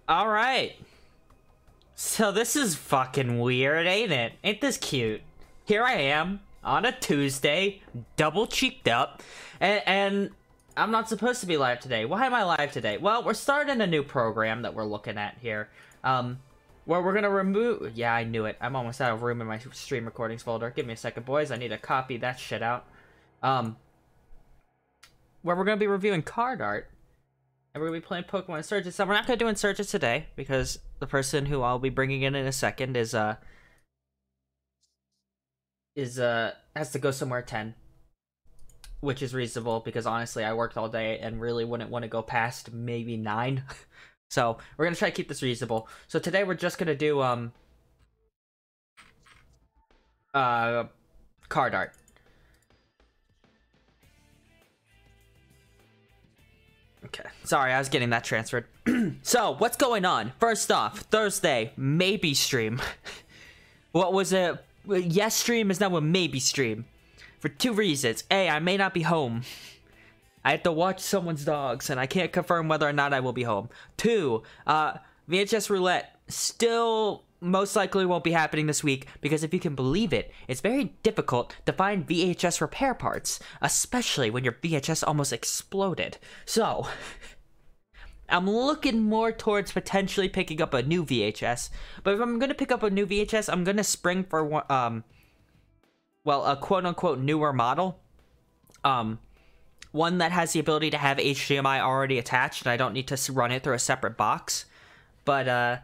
All right. So this is fucking weird, ain't it? Ain't this cute? Here I am on a Tuesday, double cheeked up, and I'm not supposed to be live today. Why am I live today? Well, we're starting a new program that we're looking at here. Where we're gonna remove... Yeah, I knew it. I'm almost out of room in my stream recordings folder. Give me a second, boys. I need to copy that shit out. Where we're gonna be reviewing card art. And we're gonna be playing Pokemon Insurgents. So we're not gonna do Insurgents today, because the person who I'll be bringing in a second has to go somewhere at 10. Which is reasonable, because honestly, I worked all day and really wouldn't want to go past maybe 9. So, we're gonna try to keep this reasonable. So today we're just gonna do, card art. Okay, sorry, I was getting that transferred. So, what's going on? First off, Thursday, maybe stream. What was it? Yes stream is now a maybe stream. For 2 reasons. A, I may not be home. I have to watch someone's dogs, and I can't confirm whether or not I will be home. 2, VHS Roulette still most likely won't be happening this week, because if you can believe it, it's very difficult to find VHS repair parts, especially when your VHS almost exploded. So, I'm looking more towards potentially picking up a new VHS, but if I'm going to pick up a new VHS, I'm going to spring for one, well, a quote-unquote newer model. One that has the ability to have HDMI already attached, and I don't need to run it through a separate box. But,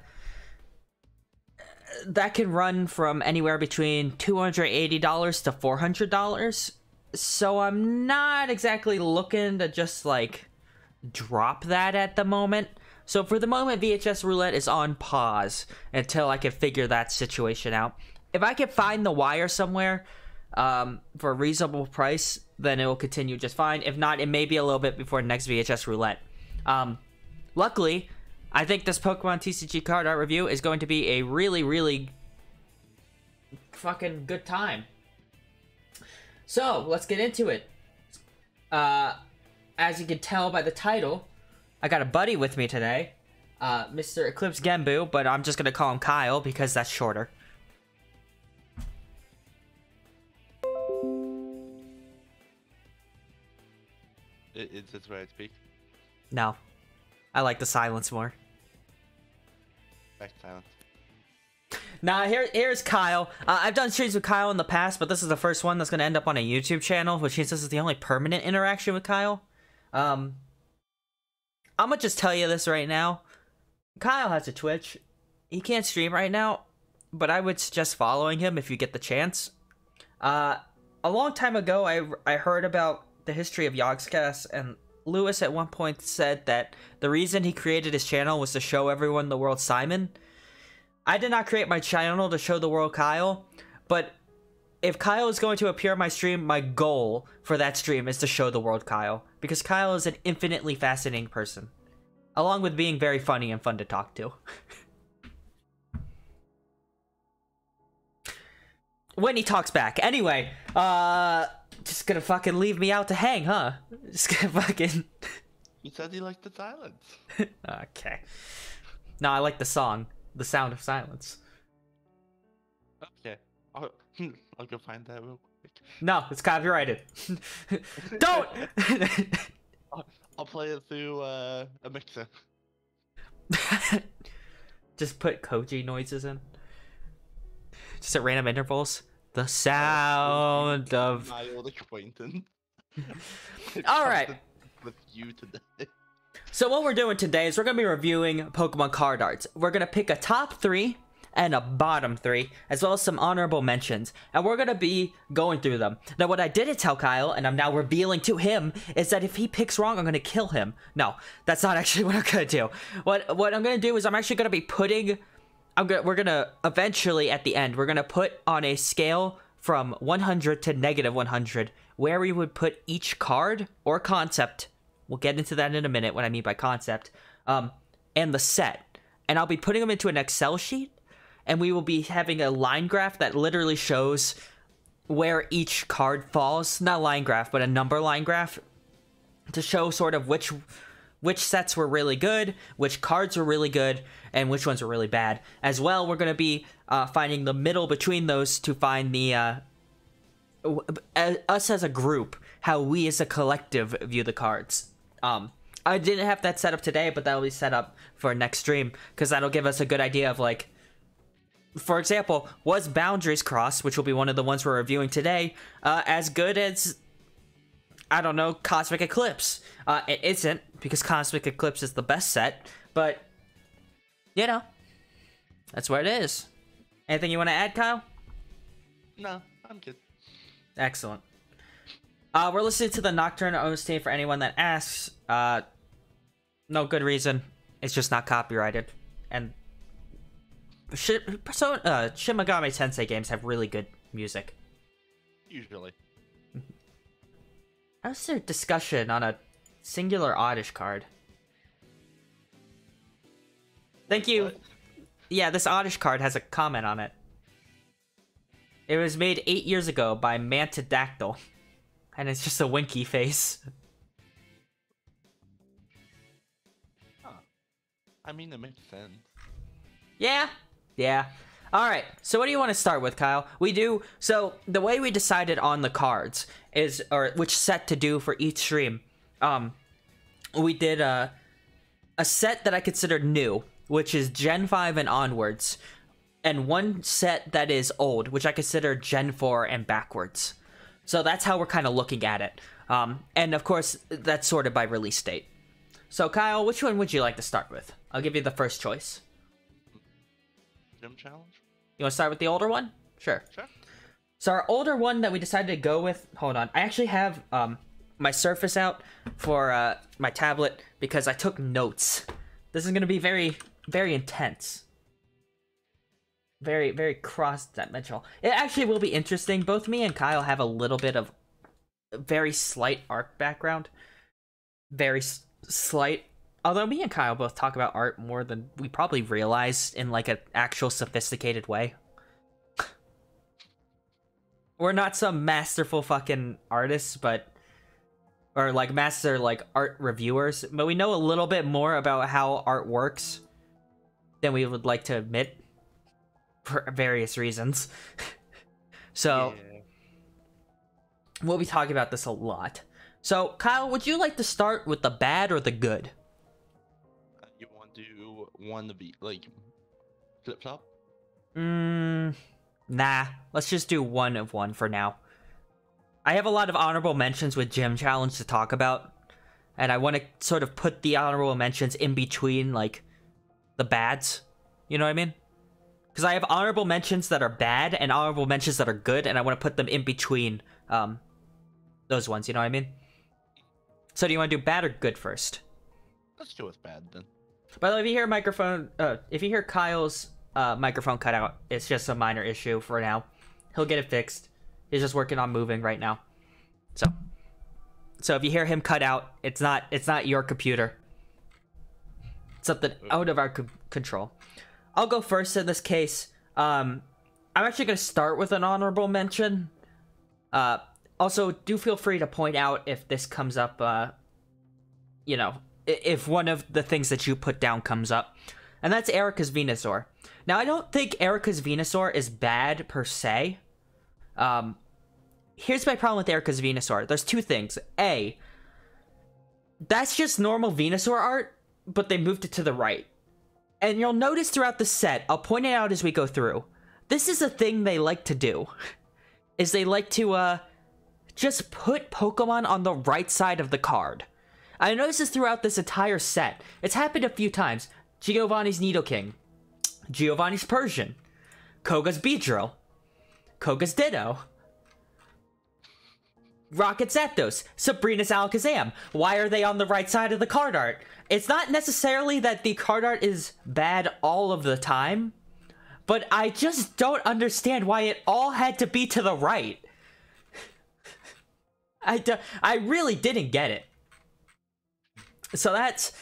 that can run from anywhere between $280 to $400. So I'm not exactly looking to just, like, drop that at the moment. So for the moment, VHS Roulette is on pause until I can figure that situation out. If I can find the wire somewhere for a reasonable price, then it will continue just fine. If not, it may be a little bit before next VHS Roulette. Luckily, I think this Pokemon TCG card art review is going to be a really, really fucking good time. So, let's get into it. As you can tell by the title, I got a buddy with me today. Mr. Eclipse Genbu, but I'm just going to call him Kyle because that's shorter. Is this where I speak? No. I like the silence more. Back silence. Nah, here's Kyle. I've done streams with Kyle in the past, but this is the first one that's going to end up on a YouTube channel, which means this is the only permanent interaction with Kyle. I'm going to just tell you this right now. Kyle has a Twitch. He can't stream right now, but I would suggest following him if you get the chance. A long time ago, I heard about the history of Yogscast, and Lewis at one point said that the reason he created his channel was to show everyone the world Simon. I did not create my channel to show the world Kyle, but if Kyle is going to appear on my stream, my goal for that stream is to show the world Kyle, because Kyle is an infinitely fascinating person, along with being very funny and fun to talk to. When he talks back. Anyway, just gonna fucking leave me out to hang, huh? Just gonna fucking... You said you liked the silence. Okay. No, I like the song. The Sound of Silence. Okay. I'll go find that real quick. No, it's copyrighted. Don't! I'll play it through a mixer. Just put Koji noises in. Just at random intervals. The sound of... My old acquaintance. Alright. With you today. So what we're doing today is we're going to be reviewing Pokemon card arts. We're going to pick a top 3 and a bottom 3, as well as some honorable mentions. And we're going to be going through them. Now, what I didn't tell Kyle, and I'm now revealing to him, is that if he picks wrong, I'm going to kill him. No, that's not actually what I'm going to do. What I'm going to do is I'm actually going to be putting... we're going to, eventually, at the end, we're going to put on a scale from 100 to -100, where we would put each card or concept. We'll get into that in a minute, what I mean by concept, and the set. And I'll be putting them into an Excel sheet, and we will be having a line graph that literally shows where each card falls. Not line graph, but a number line graph, to show sort of which which sets were really good, which cards were really good, and which ones were really bad. As well, we're going to be finding the middle between those to find the us as a group, how we as a collective view the cards. I didn't have that set up today, but that'll be set up for next stream, because that'll give us a good idea of, like, for example, was Boundaries Cross, which will be one of the ones we're reviewing today, as good as, I don't know, Cosmic Eclipse? It isn't, because Cosmic Eclipse is the best set, but, you know, that's what it is. Anything you want to add, Kyle? No, I'm good. Excellent. We're listening to the Nocturne OST for anyone that asks. No good reason. It's just not copyrighted. And Shin Megami Tensei games have really good music. Usually. How's there discussion on a singular Oddish card? Thank you. What? Yeah, this Oddish card has a comment on it. It was made 8 years ago by Mantidactyl. And it's just a winky face. Huh. I mean, it makes sense. Yeah. Alright, so what do you want to start with, Kyle? So the way we decided on the cards is, or which set to do for each stream, we did a set that I considered new, which is Gen 5 and onwards, and one set that is old, which I consider Gen 4 and backwards. So that's how we're kind of looking at it. And of course, that's sorted by release date. So Kyle, which one would you like to start with? I'll give you the first choice. Gym challenge? You want to start with the older one? Sure. Sure. So our older one that we decided to go with, hold on. I actually have my Surface out for my tablet because I took notes. This is going to be very, very intense. Very, very cross-dimensional. It actually will be interesting. Both me and Kyle have a little bit of very slight art background. Very slight. Although me and Kyle both talk about art more than we probably realize in, like, an actual sophisticated way. We're not some masterful fucking artists, but... Or, like, master, like, art reviewers. But we know a little bit more about how art works than we would like to admit. For various reasons. So, yeah. We'll be talking about this a lot. So, Kyle, would you like to start with the bad or the good? You want to do one to be, like, flip-flop? Nah. Let's just do one of one for now. I have a lot of honorable mentions with Gym Challenge to talk about. And I want to sort of put the honorable mentions in between, like, the bads. You know what I mean? Because I have honorable mentions that are bad and honorable mentions that are good, and I want to put them in between those ones, you know what I mean? So do you want to do bad or good first? Let's do with bad, then. By the way, if you hear Kyle's microphone cut out, it's just a minor issue for now. He'll get it fixed. He's just working on moving right now. So if you hear him cut out, it's not your computer. It's something out of our control. I'll go first in this case. I'm actually going to start with an honorable mention. Also, do feel free to point out if this comes up, you know, if one of the things that you put down comes up. And that's Erica's Venusaur. Now, I don't think Erica's Venusaur is bad per se. Here's my problem with Erica's Venusaur. There's two things. A, that's just normal Venusaur art, but they moved it to the right. And you'll notice throughout the set, I'll point it out as we go through, this is a thing they like to do. Is they like to, just put Pokemon on the right side of the card. I noticed this throughout this entire set. It's happened a few times. Giovanni's Nidoking. Giovanni's Persian. Koga's Beedrill. Koga's Ditto. Rocket Zapdos, Sabrina's Alakazam. Why are they on the right side of the card art? It's not necessarily that the card art is bad all of the time, but I just don't understand why it all had to be to the right. I really didn't get it. So that's,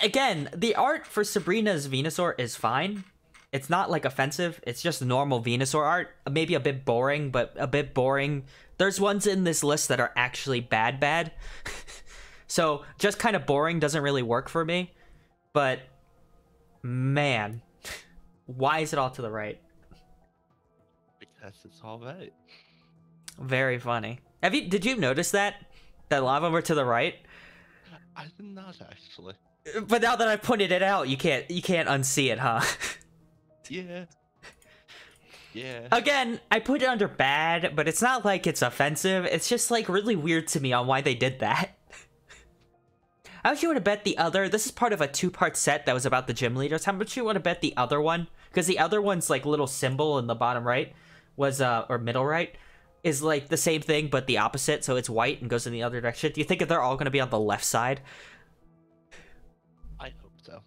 again, the art for Sabrina's Venusaur is fine. It's not, like, offensive. It's just normal Venusaur art. Maybe a bit boring, but a bit boring. There's ones in this list that are actually bad. So just kind of boring doesn't really work for me. But man, why is it all to the right? Because it's all right. Very funny. Did you notice that a lot of them are to the right? I did not actually. But now that I pointed it out, you can't unsee it, huh? Yeah. Yeah. Again, I put it under bad, but it's not like it's offensive. It's just like really weird to me on why they did that. How much you want to bet the other? This is part of a 2-part set that was about the gym leaders. How much you want to bet the other one? Because the other one's like little symbol in the bottom right was or middle right is like the same thing but the opposite, so it's white and goes in the other direction. Do you think that they're all going to be on the left side? I hope so.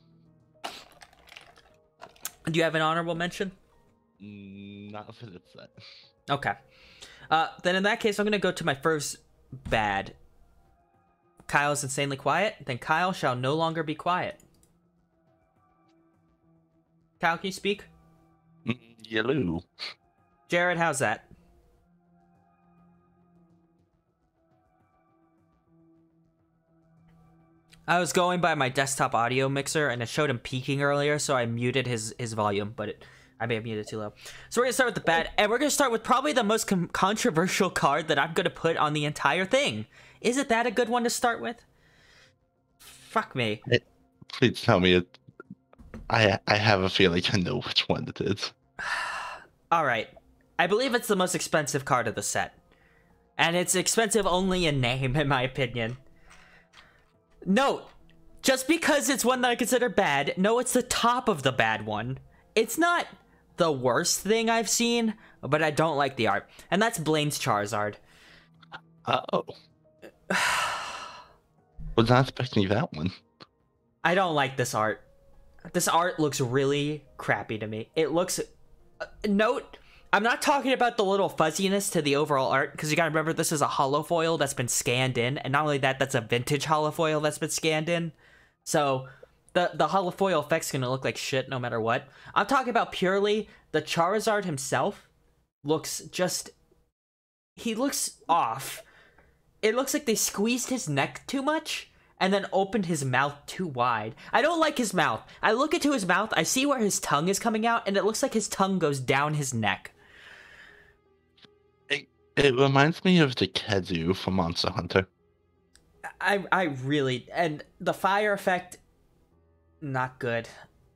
Do you have an honorable mention? Not for this set. Okay. Then in that case, I'm going to go to my first bad. Kyle's insanely quiet. Then Kyle shall no longer be quiet. Kyle, can you speak? Yellow. Jared, how's that? I was going by my desktop audio mixer and it showed him peaking earlier, so I muted his volume, but I may have muted it too low. So we're going to start with the bad, and we're going to start with probably the most controversial card that I'm going to put on the entire thing. Is it that a good one to start with? Fuck me. Please tell me it. I have a feeling I know which one it is. Alright. I believe it's the most expensive card of the set. And it's expensive only in name, in my opinion. Note, just because it's one that I consider bad, no, it's the top of the bad one. It's not the worst thing I've seen, but I don't like the art. And that's Blaine's Charizard. Oh. Was not expecting that one. I don't like this art. This art looks really crappy to me. It looks... note, I'm not talking about the little fuzziness to the overall art, because you gotta remember this is a holofoil that's been scanned in, and not only that, that's a vintage holofoil that's been scanned in. So, the holofoil effect's gonna look like shit no matter what. I'm talking about purely the Charizard himself looks just... he looks off. It looks like they squeezed his neck too much and then opened his mouth too wide. I don't like his mouth. I look into his mouth, I see where his tongue is coming out, and it looks like his tongue goes down his neck. It reminds me of the Kezu from Monster Hunter. I really... and the fire effect, not good.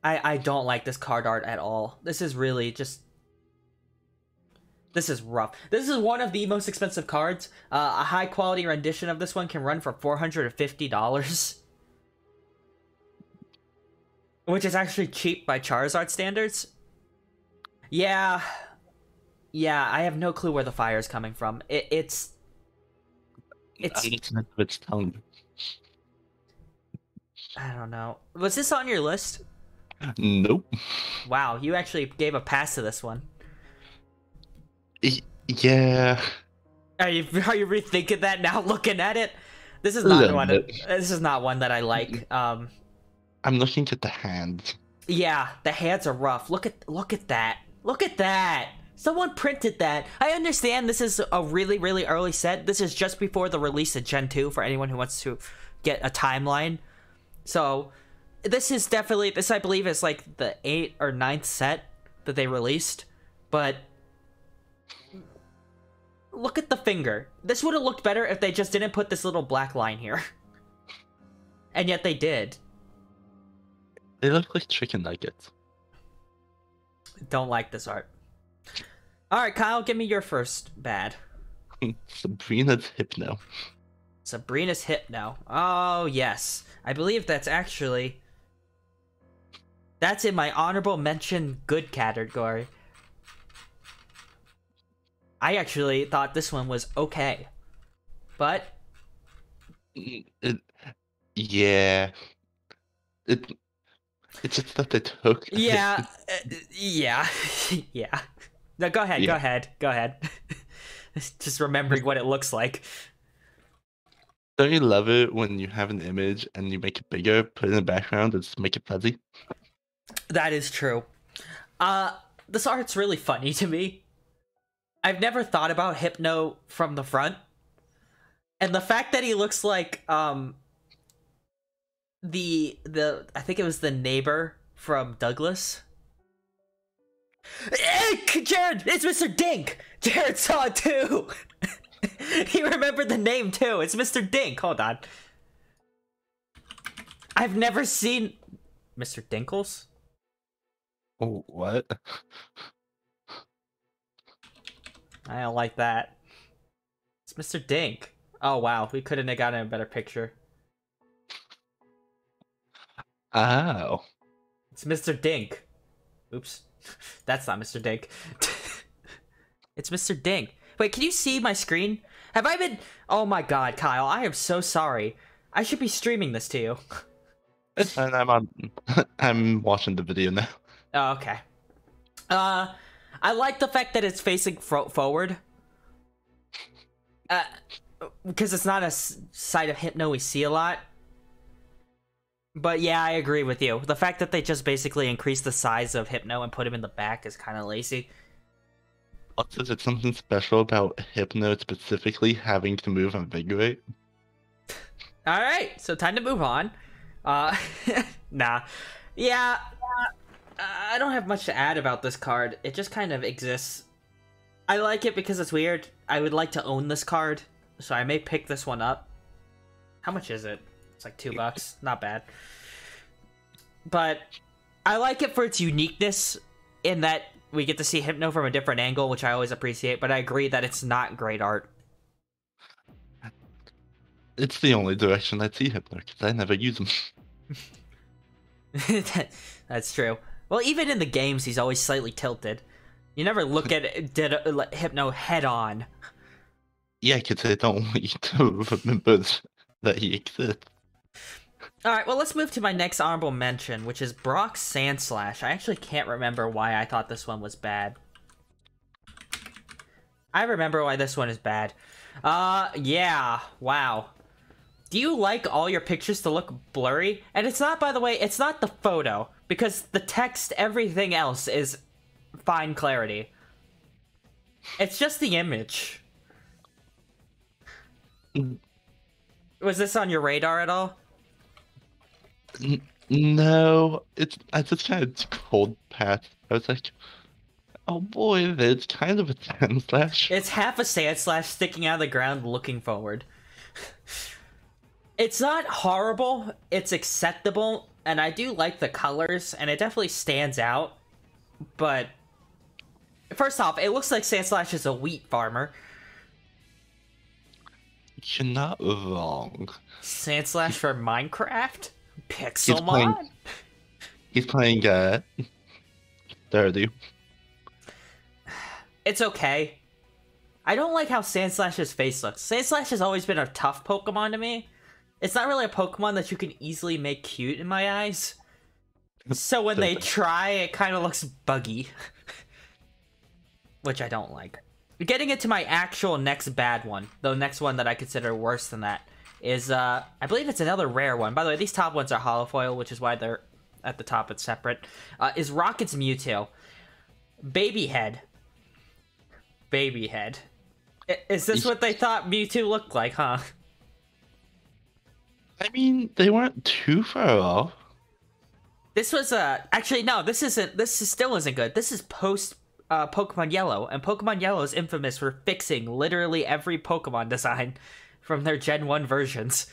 I don't like this card art at all. This is really just... this is rough. This is one of the most expensive cards. A high-quality rendition of this one can run for $450. Which is actually cheap by Charizard standards. Yeah, I have no clue where the fire is coming from. It's its tongue. I don't know. Was this on your list? Nope. Wow, you actually gave a pass to this one. Yeah. Are you rethinking that now? Looking at it, this is not one. This is not one that I like. I'm looking at the hands. Yeah, the hands are rough. Look at that. Look at that. Someone printed that. I understand this is a really, really early set. This is just before the release of Gen 2 for anyone who wants to get a timeline. So, this is definitely, this I believe is like the 8th or 9th set that they released. But, look at the finger. This would have looked better if they just didn't put this little black line here. And yet they did. They look like chicken nuggets. Don't like this art. Alright, Kyle, give me your first bad. Sabrina's Hypno. Sabrina's Hypno. Oh, yes. I believe that's actually... that's in my honorable mention good category. I actually thought this one was okay. But... yeah. It's just that they took... yeah. Yeah. Yeah. No, go ahead, Yeah. go ahead. Just remembering what it looks like. Don't you love it when you have an image and you make it bigger, put it in the background, and just make it fuzzy? That is true. This art's really funny to me. I've never thought about Hypno from the front. And the fact that he looks like, I think it was the neighbor from Douglas. Jared, it's Mr. Dink. Jared saw it too. He remembered the name too. It's Mr. Dink. Hold on. I've never seen Mr. Dinkles. Oh, what? I don't like that. It's Mr. Dink. Oh wow, we couldn't have gotten a better picture. Oh. It's Mr. Dink. Oops. That's not Mr. Dink. It's Mr. Dink. Wait, can you see my screen? Have I been... Oh my god, Kyle, I am so sorry. I should be streaming this to you. It's fine, I'm watching the video now. Oh, okay. I like the fact that it's facing forward. Because it's not a side of Hypno we see a lot. But yeah, I agree with you. The fact that they just basically increased the size of Hypno and put him in the back is kind of lazy. Also, is it something special about Hypno specifically having to move and invigorate? Alright, so time to move on. Nah. Yeah, I don't have much to add about this card. It just kind of exists. I like it because it's weird. I would like to own this card, so I may pick this one up. How much is it? It's like $2. Not bad. But I like it for its uniqueness in that we get to see Hypno from a different angle, which I always appreciate, but I agree that it's not great art. It's the only direction I see Hypno, because I never use him. That's true. Well, even in the games, he's always slightly tilted. You never look at Hypno head on. Yeah, because I don't want you to remember that he exists. Alright, well, let's move to my next honorable mention, which is Brock Sandslash. I actually can't remember why I thought this one was bad. I remember why this one is bad. Yeah, wow. Do you like all your pictures to look blurry? And it's not, by the way, it's not the photo, because the text, everything else is fine clarity. It's just the image. Was this on your radar at all? No, I just kind of cold past. I was like, oh boy, it's kind of a Sandslash. It's half a Sandslash sticking out of the ground looking forward. It's not horrible, it's acceptable, and I do like the colors, and it definitely stands out. But first off, it looks like Sandslash is a wheat farmer. You're not wrong. Sandslash for Minecraft? Pixelmon? He's playing Dirty. It's okay. I don't like how Sandslash's face looks. Sandslash has always been a tough Pokemon to me. It's not really a Pokemon that you can easily make cute in my eyes. So when they try, it kind of looks buggy. Which I don't like. Getting into my actual next bad one, the next one that I consider worse than that, is, I believe it's another rare one. By the way, these top ones are holofoil, which is why they're at the top, it's separate. Is Rocket's Mewtwo. Baby head. Baby head. Is this what they thought Mewtwo looked like, huh? I mean, they weren't too far off. This was actually no, this still isn't good. This is post Pokemon Yellow, and Pokemon Yellow is infamous for fixing literally every Pokemon design from their Gen 1 versions.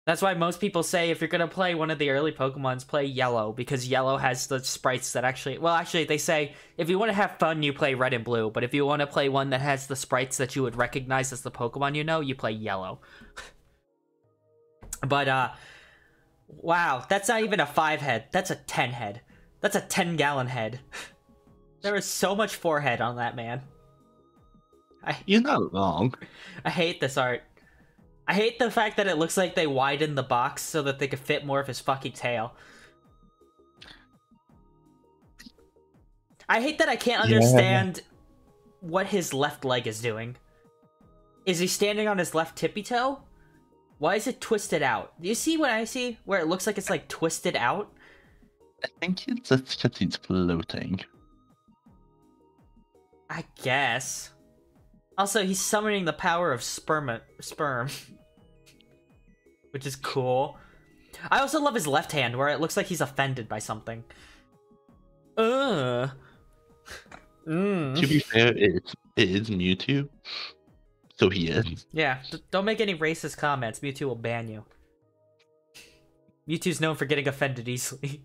That's why most people say if you're gonna play one of the early Pokemons, play Yellow, because Yellow has the sprites that actually they say if you want to have fun, you play Red and Blue, but if you want to play one that has the sprites that you would recognize as the Pokemon you play Yellow. But, wow, that's not even a 5 head. That's a 10 head. That's a 10-gallon head. There is so much forehead on that man. You're not wrong. I hate this art. I hate the fact that it looks like they widened the box so that they could fit more of his fucking tail. I hate that I can't understand what his left leg is doing. Is he standing on his left tippy toe? Why is it twisted out? Do you see what I see? Where it looks like it's like twisted out? I think it's just because he's floating. I guess. Also, he's summoning the power of sperm. Which is cool. I also love his left hand, where it looks like he's offended by something. To be fair, it is Mewtwo, so he is. Yeah, don't make any racist comments. Mewtwo will ban you. Mewtwo's known for getting offended easily.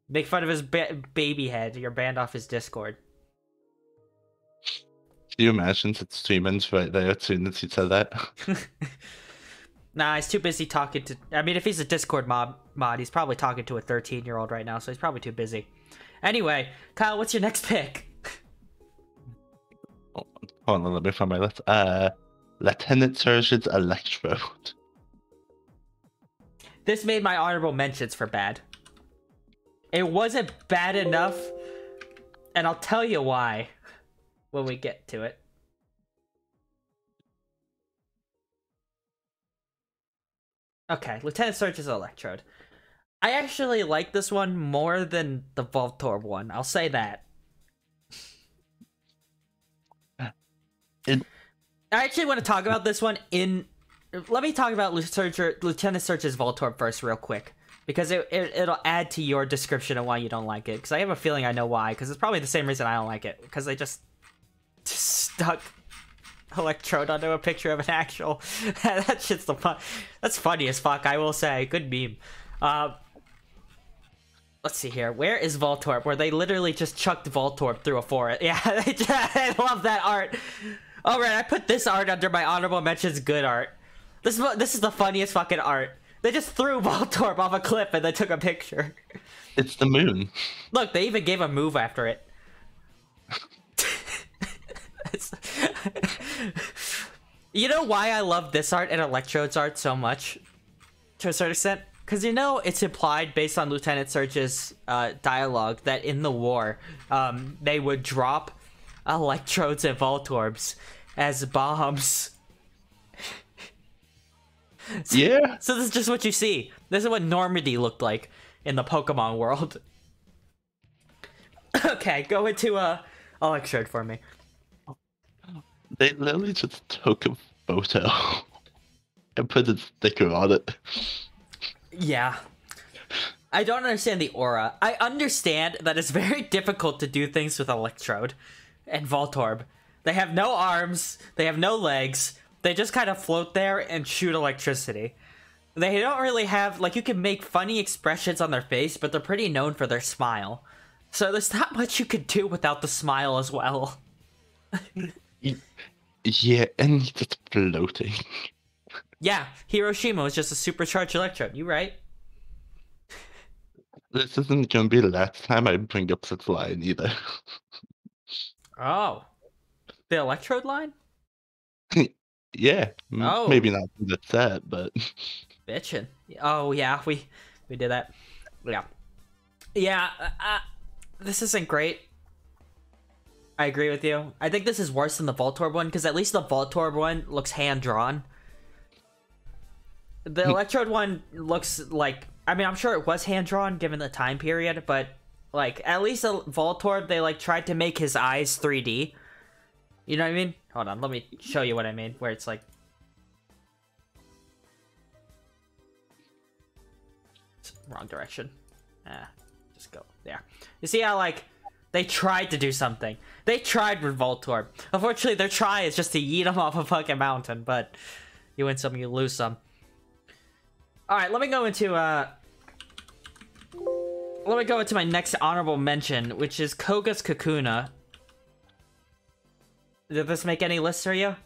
Make fun of his baby head. You're banned off his Discord. Can you imagine the streamers right there as soon as he said that? Nah, he's too busy talking to... I mean, if he's a Discord mod, he's probably talking to a 13-year-old right now, so he's probably too busy. Anyway, Kyle, what's your next pick? Hold on, let me find my list. Lieutenant Surge's Electrode. This made my honorable mentions for bad. It wasn't bad enough, and I'll tell you why when we get to it. Okay, Lieutenant Surge's Electrode. I actually like this one more than the Voltorb one. I'll say that. I actually want to talk about this one in... Let me talk about Lieutenant Surge's Voltorb first real quick. Because it'll add to your description of why you don't like it. Because I have a feeling I know why. Because it's probably the same reason I don't like it. Because they just stuck Electrode onto a picture of an actual... That shit's the fun. That's funny as fuck, I will say. Good meme. Let's see here. Where is Voltorb? Where they literally just chucked Voltorb through a forest. Yeah, I love that art. Alright, I put this art under my honorable mentions good art. This is the funniest fucking art. They just threw Voltorb off a cliff and they took a picture. It's the moon. Look, they even gave a move after it. You know why I love this art and Electrode's art so much? To a certain extent? Because you know it's implied based on Lieutenant Surge's dialogue that in the war, they would drop Electrodes and Voltorbs as bombs. Yeah. So this is just what you see. This is what Normandy looked like in the Pokemon world. Okay, go into Electrode for me. They literally just took a photo and put a sticker on it. Yeah. I don't understand the aura. I understand that it's very difficult to do things with Electrode and Voltorb. They have no arms, they have no legs, they just kind of float there and shoot electricity. They don't really have, like, you can make funny expressions on their face, but they're pretty known for their smile. So there's not much you could do without the smile as well. Yeah, and he's just floating. Yeah, Hiroshima was just a supercharged Electrode. You right? This isn't gonna be the last time I bring up this line either. Oh. The Electrode line? Yeah. Oh. Maybe not the set, but... Bitchin'. Oh, yeah, we did that. Yeah. Yeah, this isn't great. I agree with you. I think this is worse than the Voltorb one, because at least the Voltorb one looks hand-drawn. The Electrode one looks like... I mean, I'm sure it was hand-drawn, given the time period, but, like, at least the Voltorb, they, like, tried to make his eyes 3D. You know what I mean? Hold on, let me show you what I mean, where it's, like... Wrong direction. Just go there. You see how, like... They tried to do something. They tried with Voltorb. Unfortunately, their try is just to yeet him off a fucking mountain, but you win some, you lose some. Alright, let me go into my next honorable mention, which is Koga's Kakuna. Did this make any lists for you?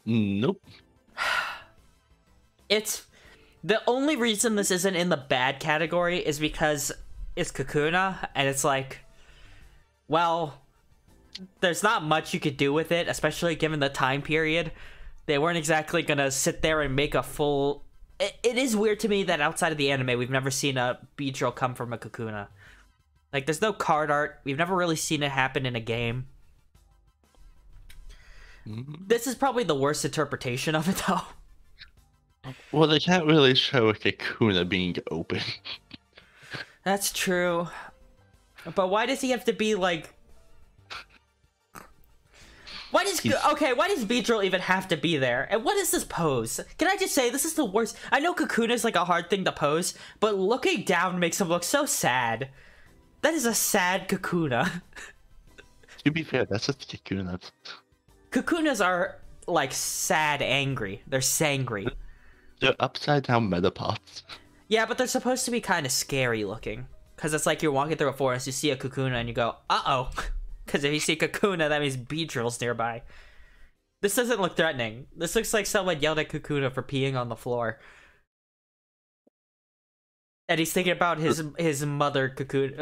Nope. It's... The only reason this isn't in the bad category is because it's Kakuna, and it's like... Well, there's not much you could do with it, especially given the time period. They weren't exactly gonna sit there and make a full... It is weird to me that outside of the anime, we've never seen a Beedrill come from a Kakuna. Like, there's no card art. We've never really seen it happen in a game. This is probably the worst interpretation of it, though. Well, they can't really show a Kakuna being open. That's true. But why does he have to be, like... Why does Beedrill even have to be there? And what is this pose? Can I just say, this is the worst. I know Kakuna's like a hard thing to pose, but looking down makes him look so sad. That is a sad Kakuna. To be fair, that's just Kakunas. Kakunas are like sad angry. They're sangry. They're upside down Metapods. Yeah, but they're supposed to be kind of scary looking. Because it's like you're walking through a forest, you see a Kakuna, and you go, uh-oh. Because if you see Kakuna, that means Beedrill's nearby. This doesn't look threatening. This looks like someone yelled at Kakuna for peeing on the floor. And he's thinking about his mother,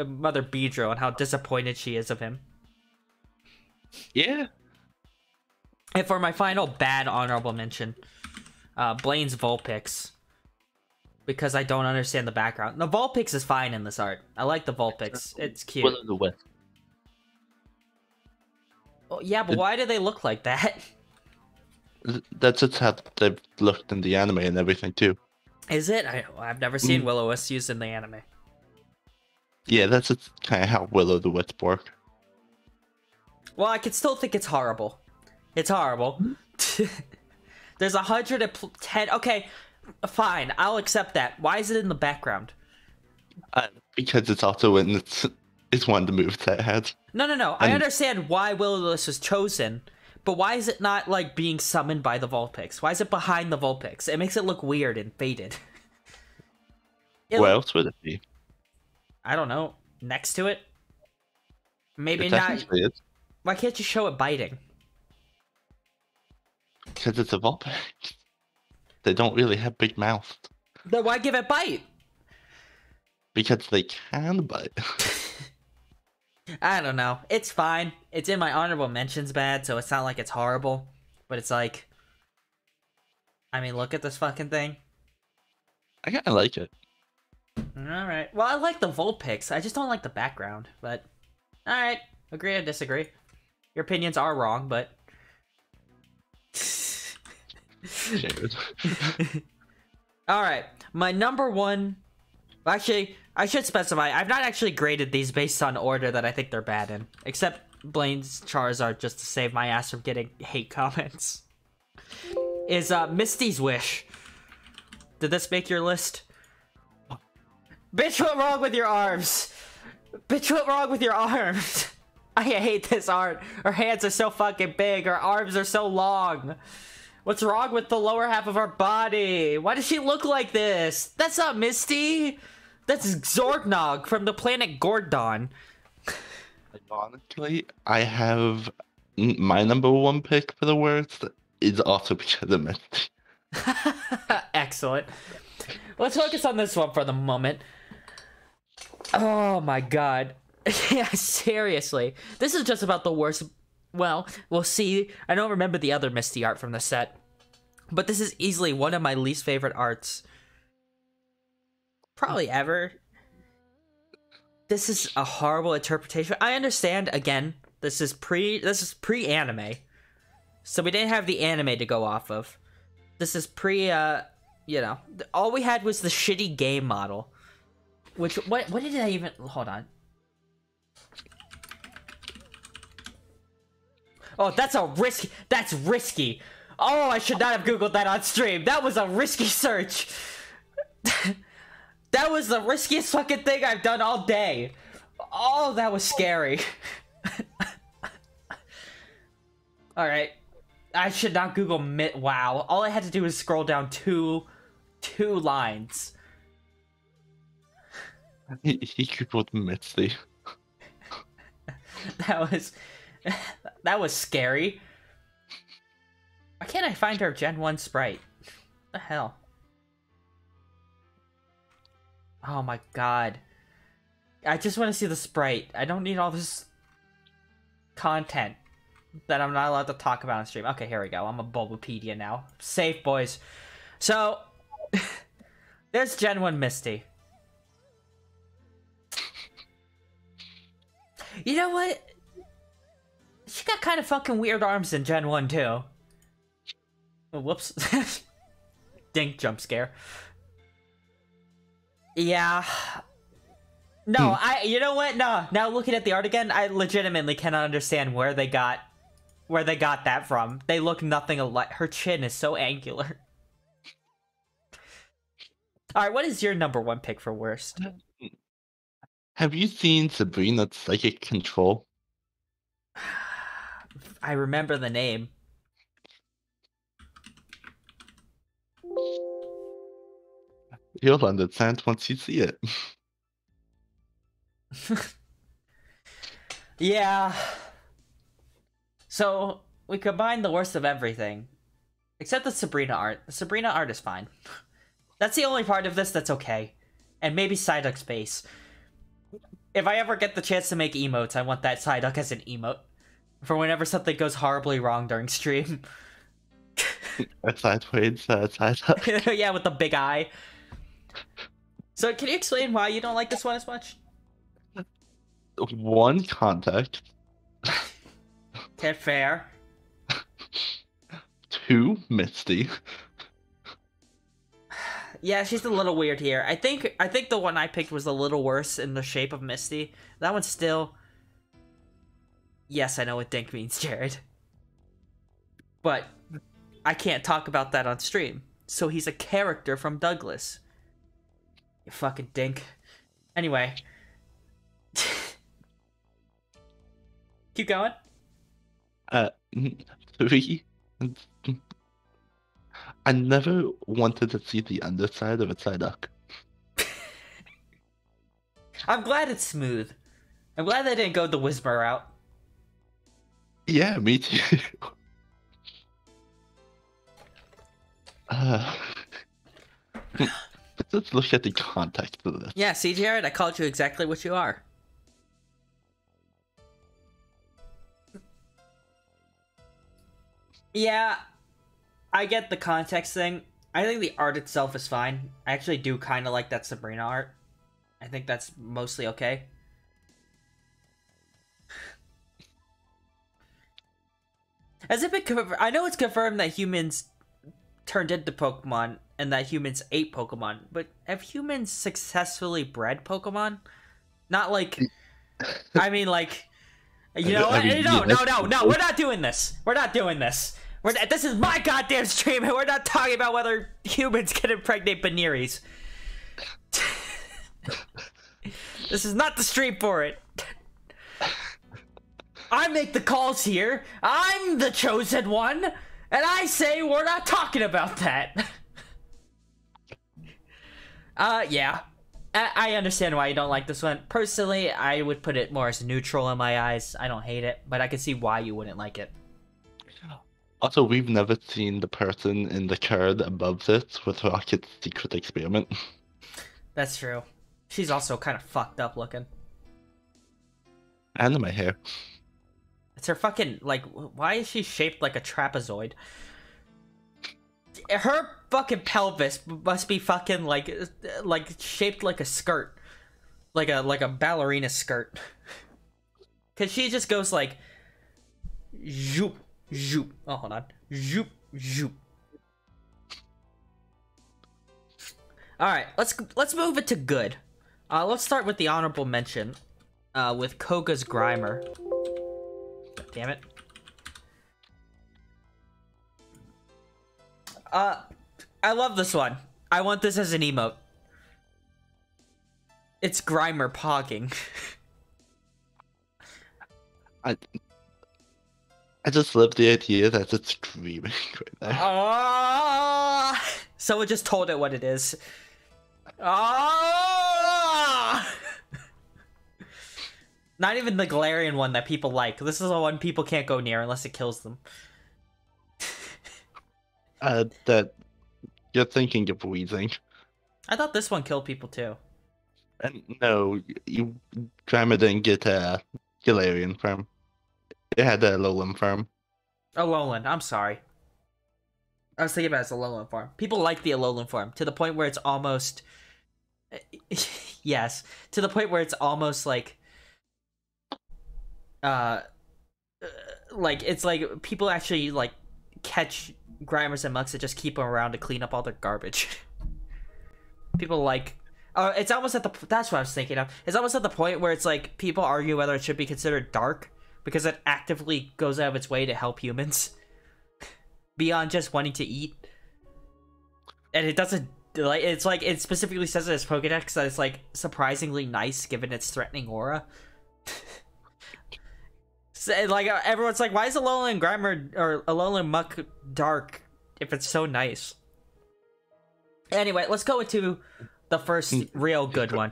Mother Beedrill, and how disappointed she is of him. Yeah. And for my final bad honorable mention, Blaine's Vulpix. Because I don't understand the background. The Vulpix is fine in this art. I like the Vulpix. It's cute. Will of the Wisp. Oh, yeah, but why do they look like that? That's just how they've looked in the anime and everything, too. Is it? I've never seen Will-O-Wisp used in the anime. Yeah, that's just kind of how Will of the Wisp work. Well, I can still think it's horrible. It's horrible. There's 110... Okay, fine. I'll accept that. Why is it in the background? Because it's also in it's one of the moves that it has. No. I understand why Will-O-Wisp was chosen, but why is it not, like, being summoned by the Vulpix? Why is it behind the Vulpix? It makes it look weird and faded. Where else would it be? I don't know. Next to it? Maybe not. Why can't you show it biting? Because it's a Vulpix. They don't really have big mouths. Then why give it bite? Because they can bite. I don't know. It's fine. It's in my honorable mentions bad, so it's not like it's horrible. But it's like... I mean, look at this fucking thing. I kind of like it. Alright. Well, I like the Vulpix. I just don't like the background. But, alright. Agree or disagree. Your opinions are wrong, but... Alright. My number one... Actually, I should specify, I've not actually graded these based on order that I think they're bad in. Except Blaine's Charizard, just to save my ass from getting hate comments. Is Misty's Wish. Did this make your list? Bitch, what wrong with your arms? Bitch, what wrong with your arms? I hate this art. Her hands are so fucking big. Her arms are so long. What's wrong with the lower half of her body? Why does she look like this? That's not Misty. That's Zorgnog from the planet Gordon. Ironically, I have my number one pick for the worst is also because of Misty. Excellent. Let's focus on this one for the moment. Oh my god. Yeah, seriously. This is just about the worst. Well, we'll see. I don't remember the other Misty art from the set. But this is easily one of my least favorite arts. Probably ever. This is a horrible interpretation. I understand, again, this is pre-anime. So we didn't have the anime to go off of. This is you know, all we had was the shitty game model. Which, what did I even, hold on. Oh, that's risky. Oh, I should not have Googled that on stream. That was a risky search. That was the riskiest fucking thing I've done all day. Oh, that was scary. Alright. I should not Google wow. All I had to do was scroll down two lines. He Googled Misty. That was scary. Why can't I find her Gen 1 sprite? What the hell? Oh my god. I just want to see the sprite. I don't need all this content that I'm not allowed to talk about on stream. Okay, here we go. I'm a Bulbapedia now. Safe, boys. So, there's Gen 1 Misty. You know what? She got kind of fucking weird arms in Gen 1 too. Oh, whoops. Dink jump scare. Yeah. No, you know what? No, now looking at the art again, I legitimately cannot understand where they got where they got that from. They look nothing alike. Her chin is so angular. Alright, what is your number one pick for worst? Have you seen Sabrina Psychic Control? I remember the name. You'll understand once you see it. Yeah. So, we combined the worst of everything. Except the Sabrina art. The Sabrina art is fine. That's the only part of this that's okay. And maybe Psyduck's face. If I ever get the chance to make emotes, I want that Psyduck as an emote. For whenever something goes horribly wrong during stream. Sideways, Psyduck. Yeah, with the big eye. So, can you explain why you don't like this one as much? One context. Okay, fair. 2, Misty. Yeah, she's a little weird here. I think the one I picked was a little worse in the shape of Misty. That one's still... Yes, I know what dink means, Jared. But I can't talk about that on stream. So he's a character from Douglas. You fucking dink. Anyway. Keep going. 3. I never wanted to see the underside of a Psyduck. I'm glad it's smooth. I'm glad they didn't go the Whisper route. Yeah, me too. Let's look at the context of this. Yeah, see, Jared, I called you exactly what you are. Yeah, I get the context thing. I think the art itself is fine. I actually do kind of like that Sabrina art. I think that's mostly okay. Has it been confirmed? I know it's confirmed that humans turned into Pokemon and that humans ate Pokemon, but have humans successfully bred Pokemon? Not like... I mean, like... You know what? No, we're not doing this. We're not doing this. This is my goddamn stream, and we're not talking about whether humans can impregnate Beneries. This is not the stream for it. I make the calls here. I'm the chosen one, and I say we're not talking about that. Yeah. I understand why you don't like this one. Personally, I would put it more as neutral in my eyes. I don't hate it, but I can see why you wouldn't like it. Also, we've never seen the person in the card above this with Rocket's secret experiment. That's true. She's also kind of fucked up looking. And my hair. It's her fucking, like, why is she shaped like a trapezoid? Her fucking pelvis must be fucking like shaped like a skirt. Like a ballerina skirt. Cause she just goes like zoop zoop. Oh, hold on. Zoop zoop. Alright, let's move it to good. Let's start with the honorable mention. With Koga's Grimer. Damn it. I love this one. I want this as an emote. It's Grimer pogging. I just love the idea that it's screaming right there. Someone just told it what it is. Not even the Galarian one that people like. This is the one people can't go near unless it kills them. That you're thinking of wheezing. I thought this one killed people too. And no, Grimer didn't get a Galarian farm. It had a Alolan farm. Alolan, I'm sorry. I was thinking about it as Alolan farm. People like the Alolan farm to the point where it's almost... yes, to the point where it's almost like... like, it's like people actually, like, catch Grimers and Mucks and just keep them around to clean up all their garbage. People like... it's almost at the... That's what I was thinking of. It's almost at the point where it's like, people argue whether it should be considered dark. because it actively goes out of its way to help humans beyond just wanting to eat. And it doesn't like it specifically says in its Pokédex that it's like surprisingly nice given its threatening aura. So, like everyone's like, why is Alolan Grimer or Alolan Muck dark if it's so nice? Anyway, let's go into the first real good one.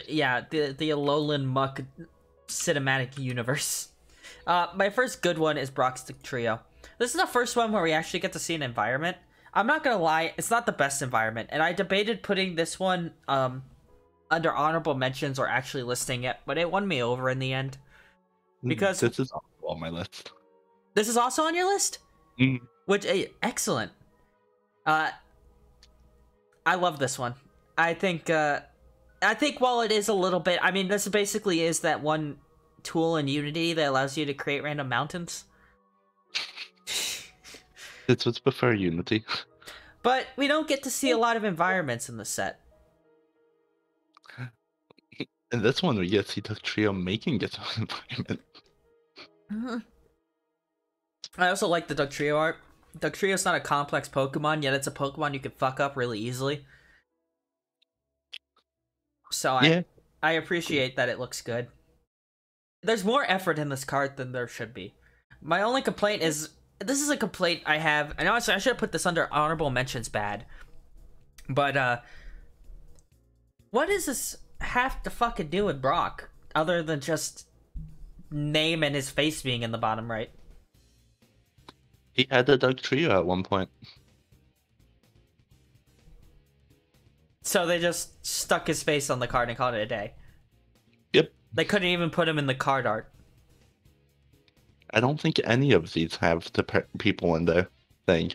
Yeah, the Alolan Muck cinematic universe. My first good one is Brock's Trio. This is the first one where we actually get to see an environment. I'm not gonna lie, it's not the best environment, and I debated putting this one under honorable mentions or actually listing it, but it won me over in the end. Because this is also on my list. This is also on your list? Mm. Which, excellent. I love this one. I think while it is a little bit, I mean, this basically is that one tool in Unity that allows you to create random mountains. It's what's before Unity. But we don't get to see a lot of environments in the set. In this one, we get to see the trio making its own environment. Mm-hmm. I also like the Dugtrio art. Dugtrio's not a complex Pokemon, yet it's a Pokemon you can fuck up really easily. So yeah. I appreciate that it looks good. There's more effort in this card than there should be. My only complaint is, this is a complaint I have, and honestly I should have put this under honorable mentions bad. But what does this have to fucking do with Brock, other than just name and his face being in the bottom right? He had the Dugtrio at one point. So they just stuck his face on the card and called it a day. Yep. They couldn't even put him in the card art. I don't think any of these have the people in their thing.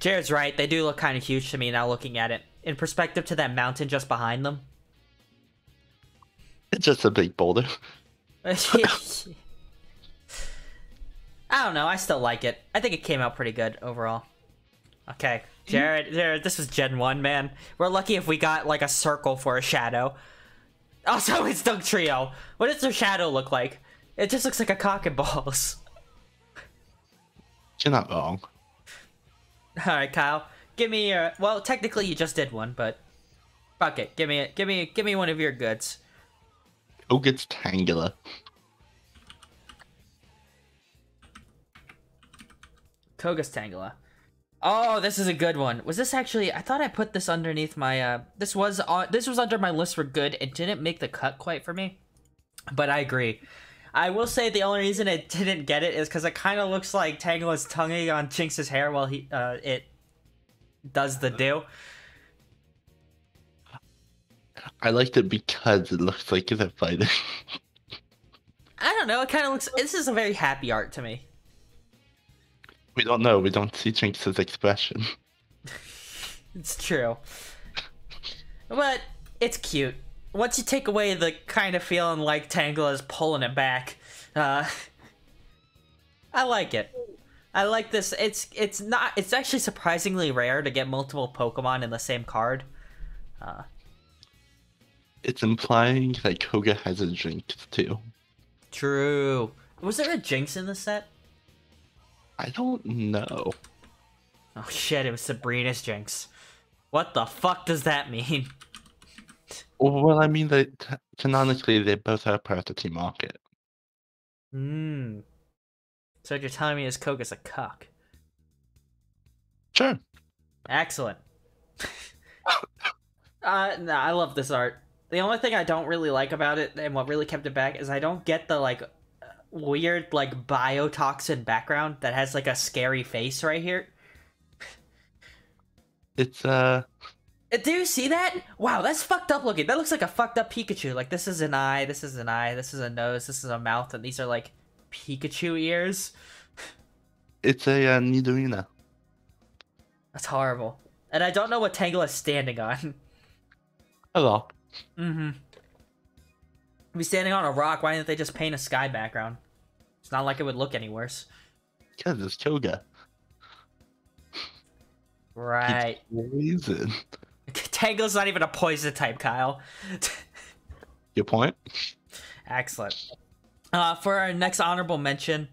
Jared's right. They do look kind of huge to me now looking at it. In perspective to that mountain just behind them. It's just a big boulder. I don't know. I still like it. I think it came out pretty good overall. Okay. Jared, this was Gen 1, man. We're lucky if we got, like, a circle for a shadow. Also, it's Dugtrio. What does their shadow look like? It just looks like a cock and balls. You're not wrong. Alright, Kyle. Give me your... Well, technically you just did one, but... Fuck it. Give me one of your goods. Who gets Tangela? Koga's Tangela. Oh, this is a good one. Was this actually... I thought I put this underneath my... This was under my list for good. It didn't make the cut quite for me. But I agree. I will say the only reason it didn't get it is because it kind of looks like Tangela's tonguing on Jinx's hair while it does the do. I liked it because it looks like they're fighting. I don't know. It kind of looks... This is a very happy art to me. We don't know. We don't see Jinx's expression. It's true. But it's cute. Once you take away the kind of feeling like Tangela's pulling it back, I like it. I like this. It's actually surprisingly rare to get multiple Pokemon in the same card. It's implying that Koga has a Jinx too. True. Was there a Jinx in the set? I don't know. Oh shit, it was Sabrina's Jinx. What the fuck does that mean? Well, I mean, canonically, they both are part of Team Rocket. So what you're telling me is Koga's a cuck. Sure. Excellent. No, I love this art. The only thing I don't really like about it, and what really kept it back, is I don't get the, like, weird, like, biotoxin background that has, like, a scary face right here. It's, Do you see that? Wow, that's fucked up looking. That looks like a fucked up Pikachu. Like, this is an eye, this is an eye, this is a nose, this is a mouth, and these are, like, Pikachu ears. It's a Nidorina. That's horrible. And I don't know what Tangela is standing on. Hello. Mm-hmm. Be standing on a rock, why didn't they just paint a sky background? It's not like it would look any worse. Because it's Koga. Right. Reason. Tango's not even a poison type, Kyle. Good point. Excellent. For our next honorable mention,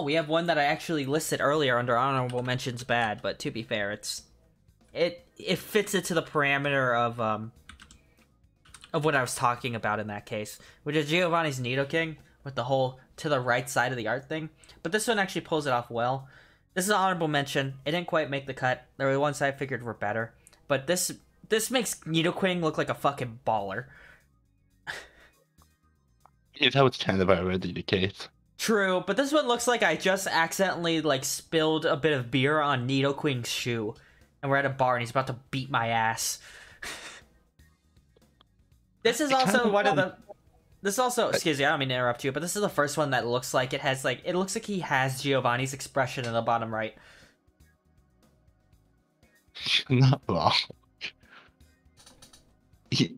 we have one that I actually listed earlier under honorable mentions bad, but to be fair, it fits into the parameter of what I was talking about in that case, which is Giovanni's Nidoking with the whole to the right side of the art thing. But this one actually pulls it off well. This is an honorable mention. It didn't quite make the cut. There were ones I figured were better, but this makes Nidoking look like a fucking baller. That was kind of already the case. True, but this one looks like I just accidentally like spilled a bit of beer on Nidoqueen's shoe, and we're at a bar and he's about to beat my ass. This is also one of the. This also, excuse me, I don't mean to interrupt you, but this is the first one that looks like it looks like he has Giovanni's expression in the bottom right. Not wrong. It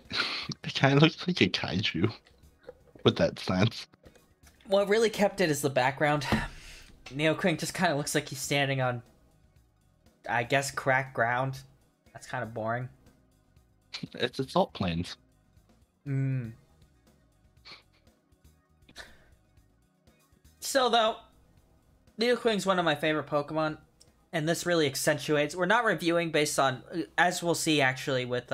kind of looks like a kaiju with that sense. What really kept it is the background. Nidoking just kind of looks like he's standing on, I guess, cracked ground. That's kind of boring. It's salt plains. So though, Nidoqueen's one of my favorite Pokemon, and this really accentuates. We're not reviewing based on, as we'll see actually with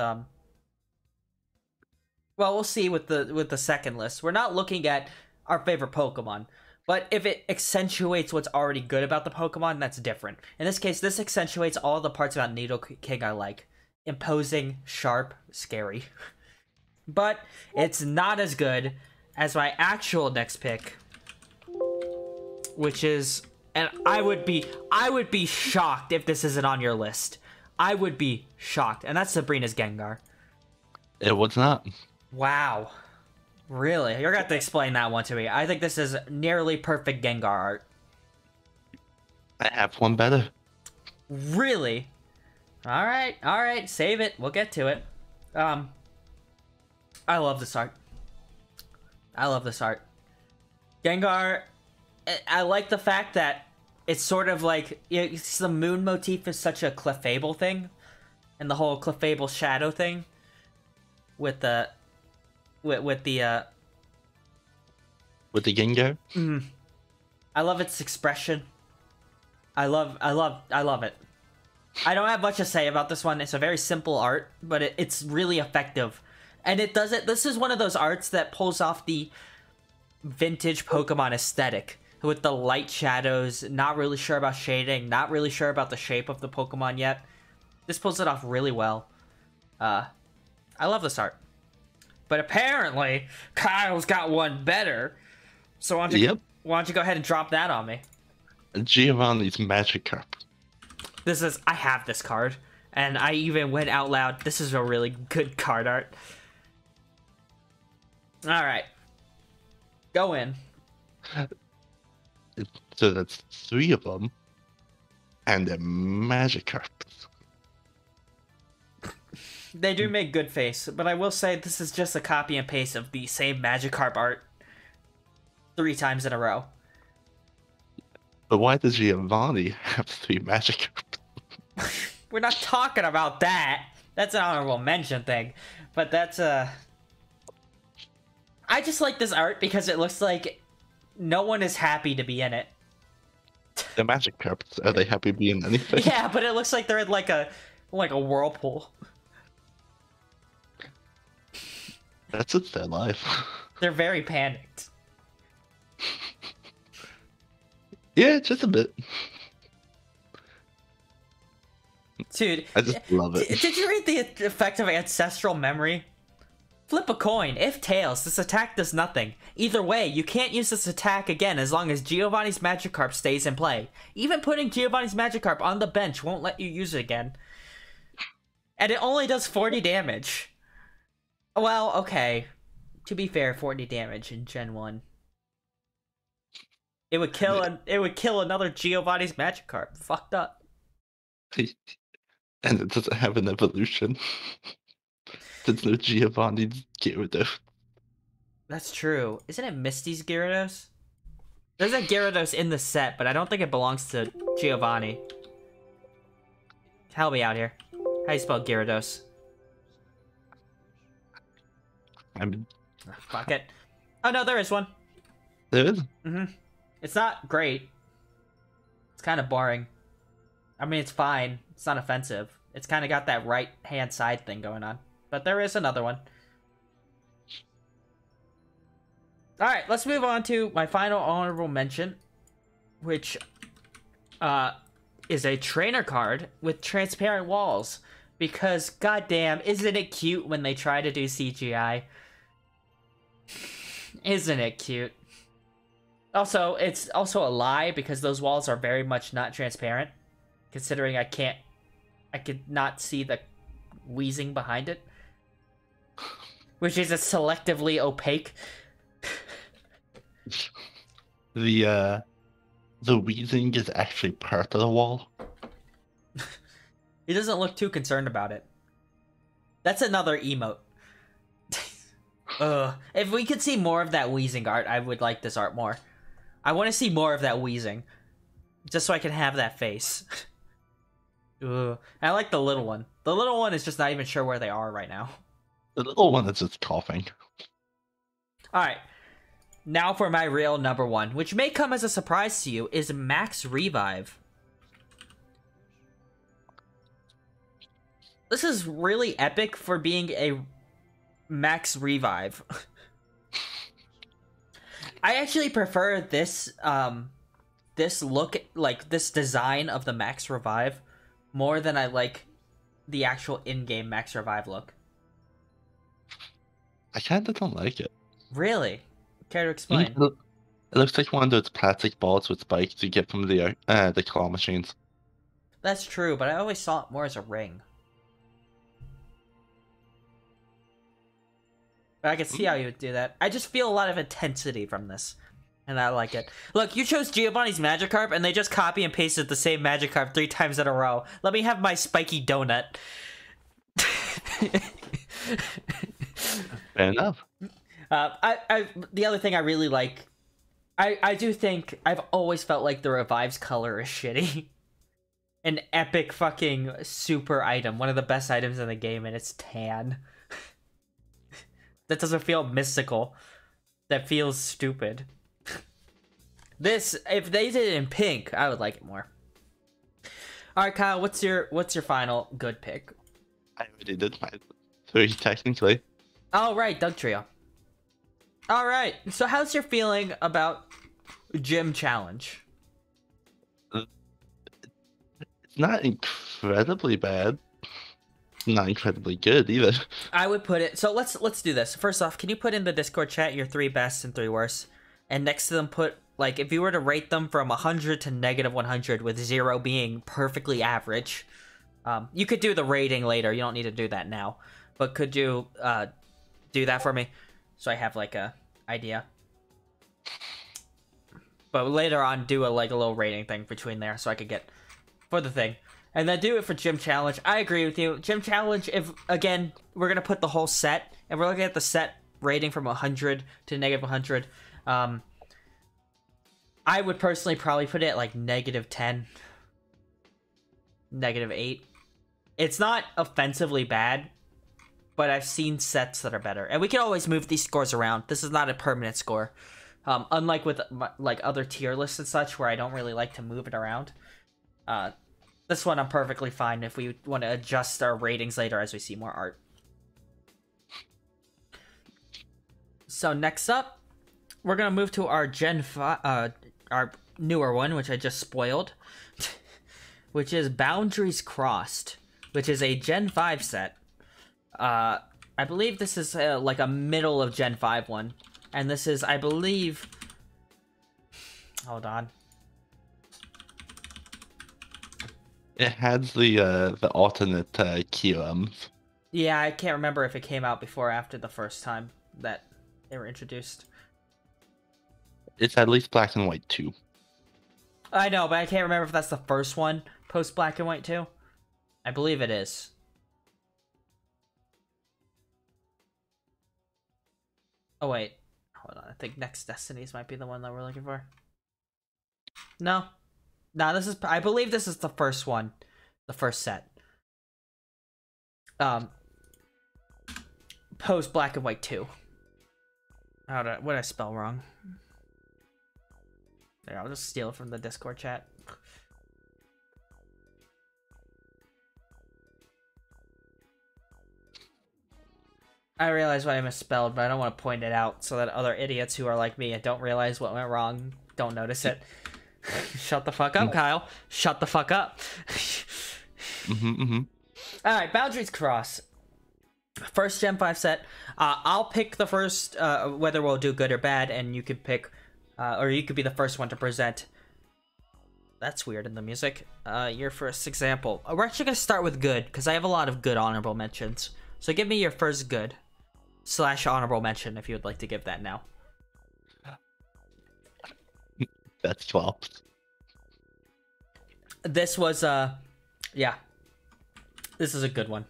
we'll see with the second list. We're not looking at our favorite Pokemon, but if it accentuates what's already good about the Pokemon, that's different. In this case, this accentuates all the parts about Nidoking I like. Imposing, sharp, scary. But it's not as good as my actual next pick, which is, and I would be shocked if this isn't on your list. I would be shocked, and that's Sabrina's Gengar. It was not. Wow. Really? You're gonna have to explain that one to me. I think this is nearly perfect Gengar art. I have one better. Really? Alright, save it. We'll get to it. I love this art. Gengar, I like the fact that it's sort of like, the moon motif is such a Clefable thing, and the whole Clefable shadow thing with the Gengar. I love its expression. I love it. I don't have much to say about this one. It's a very simple art, but it's really effective. And this is one of those arts that pulls off the vintage Pokemon aesthetic with the light shadows, not really sure about shading, not really sure about the shape of the Pokemon yet. This pulls it off really well. I love this art. But apparently, Kyle's got one better. So why don't you go ahead and drop that on me? Giovanni's Magikarp. I have this card, and I even went out loud. This is a really good card art. Alright. Go in. So that's 3 of them. And they're Magikarps. They do make good face, but I will say this is just a copy and paste of the same Magikarp art 3 times in a row. But why does Giovanni have 3 Magikarps? We're not talking about that. That's an honorable mention thing. But that's I just like this art because it looks like no one is happy to be in it. The Magikarps, are they happy being anything? Yeah, but it looks like they're in like a whirlpool. That's just their life. They're very panicked. Yeah, just a bit. Dude, I just love it. Did you read the effect of Ancestral Memory? Flip a coin. If tails, this attack does nothing. Either way, you can't use this attack again as long as Giovanni's Magikarp stays in play. Even putting Giovanni's Magikarp on the bench won't let you use it again. And it only does 40 damage. Well, okay. To be fair, 40 damage in Gen 1. It would kill another Giovanni's Magikarp. Fucked up. And it doesn't have an evolution. There's no Giovanni's Gyarados. That's true. Isn't it Misty's Gyarados? There's a Gyarados in the set, but I don't think it belongs to Giovanni. Help me out here. How do you spell Gyarados? I mean, Fuck it. Oh no, there is one. there is. It's not great. It's kind of boring. I mean, it's fine. It's not offensive. It's kind of got that right hand side thing going on. But there is another one. Alright, let's move on to my final honorable mention, which is a trainer card with transparent walls. Because, goddamn, isn't it cute when they try to do CGI? Isn't it cute? Also, it's also a lie because those walls are very much not transparent. Considering I could not see the wheezing behind it. Which is selectively opaque. The wheezing is actually part of the wall. He doesn't look too concerned about it. That's another emote. If we could see more of that wheezing art, I would like this art more. I want to see more of that wheezing. Just so I can have that face. Ugh. I like the little one. The little one is just not even sure where they are right now. The little one is just coughing. Alright. Now for my real number one, which may come as a surprise to you, is Max Revive. This is really epic for being a Max Revive. I actually prefer this this look, like this design of the Max Revive, more than I like the actual in-game Max Revive look. I kind of don't like it. Really? Care to explain? It looks like one of those plastic balls with spikes you get from the claw machines. That's true, but I always saw it more as a ring. But I can see how you would do that. I just feel a lot of intensity from this. And I like it. Look, you chose Giovanni's Magikarp, and they just copy and pasted the same Magikarp 3 times in a row. Let me have my spiky donut. Fair enough. The other thing I really like, I do think, I've always felt like the Revive's color is shitty. An epic fucking super item. One of the best items in the game, and it's tan. That doesn't feel mystical. That feels stupid. This, if they did it in pink, I would like it more. Alright, Kyle, what's your final good pick? I already did my 3 technically. Oh, right, Doug Trio. Alright, so how's your feeling about Gym Challenge? It's not incredibly bad. Not incredibly good either. I would put it, so let's do this. First off, can you put in the Discord chat your 3 best and 3 worst? And next to them put, like, if you were to rate them from 100 to -100, with 0 being perfectly average. You could do the rating later, you don't need to do that now. But could you do that for me? So I have, like, a idea. But later on, do a little rating thing between there so I could get for the thing. And then do it for Gym Challenge. I agree with you. Gym Challenge, if, again, we're going to put the whole set, and we're looking at the set rating from 100 to -100, I would personally probably put it at, like, -10, -8. It's not offensively bad, but I've seen sets that are better. And we can always move these scores around. This is not a permanent score. Unlike with, like, other tier lists and such, where I don't really like to move it around. This one I'm perfectly fine if we want to adjust our ratings later as we see more art. So next up, we're gonna move to our Gen 5, our newer one, which I just spoiled, which is Boundaries Crossed, which is a Gen 5 set. I believe this is like a middle of Gen 5 one, and this is, I believe, hold on. It has the alternate keyums. Yeah, I can't remember if it came out before or after the first time that they were introduced. It's at least black and white too. I know, but I can't remember if that's the first one post black and white too. I believe it is. Oh wait, hold on. I think Next Destinies might be the one that we're looking for. No. No, this is, I believe this is the first one. The first set. Post Black and White 2. What did I spell wrong? There, I'll just steal it from the Discord chat. I realize what I misspelled, but I don't want to point it out so that other idiots who are like me and don't realize what went wrong don't notice it. Shut the fuck up, Kyle. Shut the fuck up. Alright, Boundaries Cross. First Gen 5 set. I'll pick the first, whether we'll do good or bad, and you can pick, or you could be the first one to present. That's weird in the music. Your first example. We're actually going to start with good, because I have a lot of good honorable mentions. So give me your first good / honorable mention if you would like to give that now. That's flops. This was, yeah. This is a good one.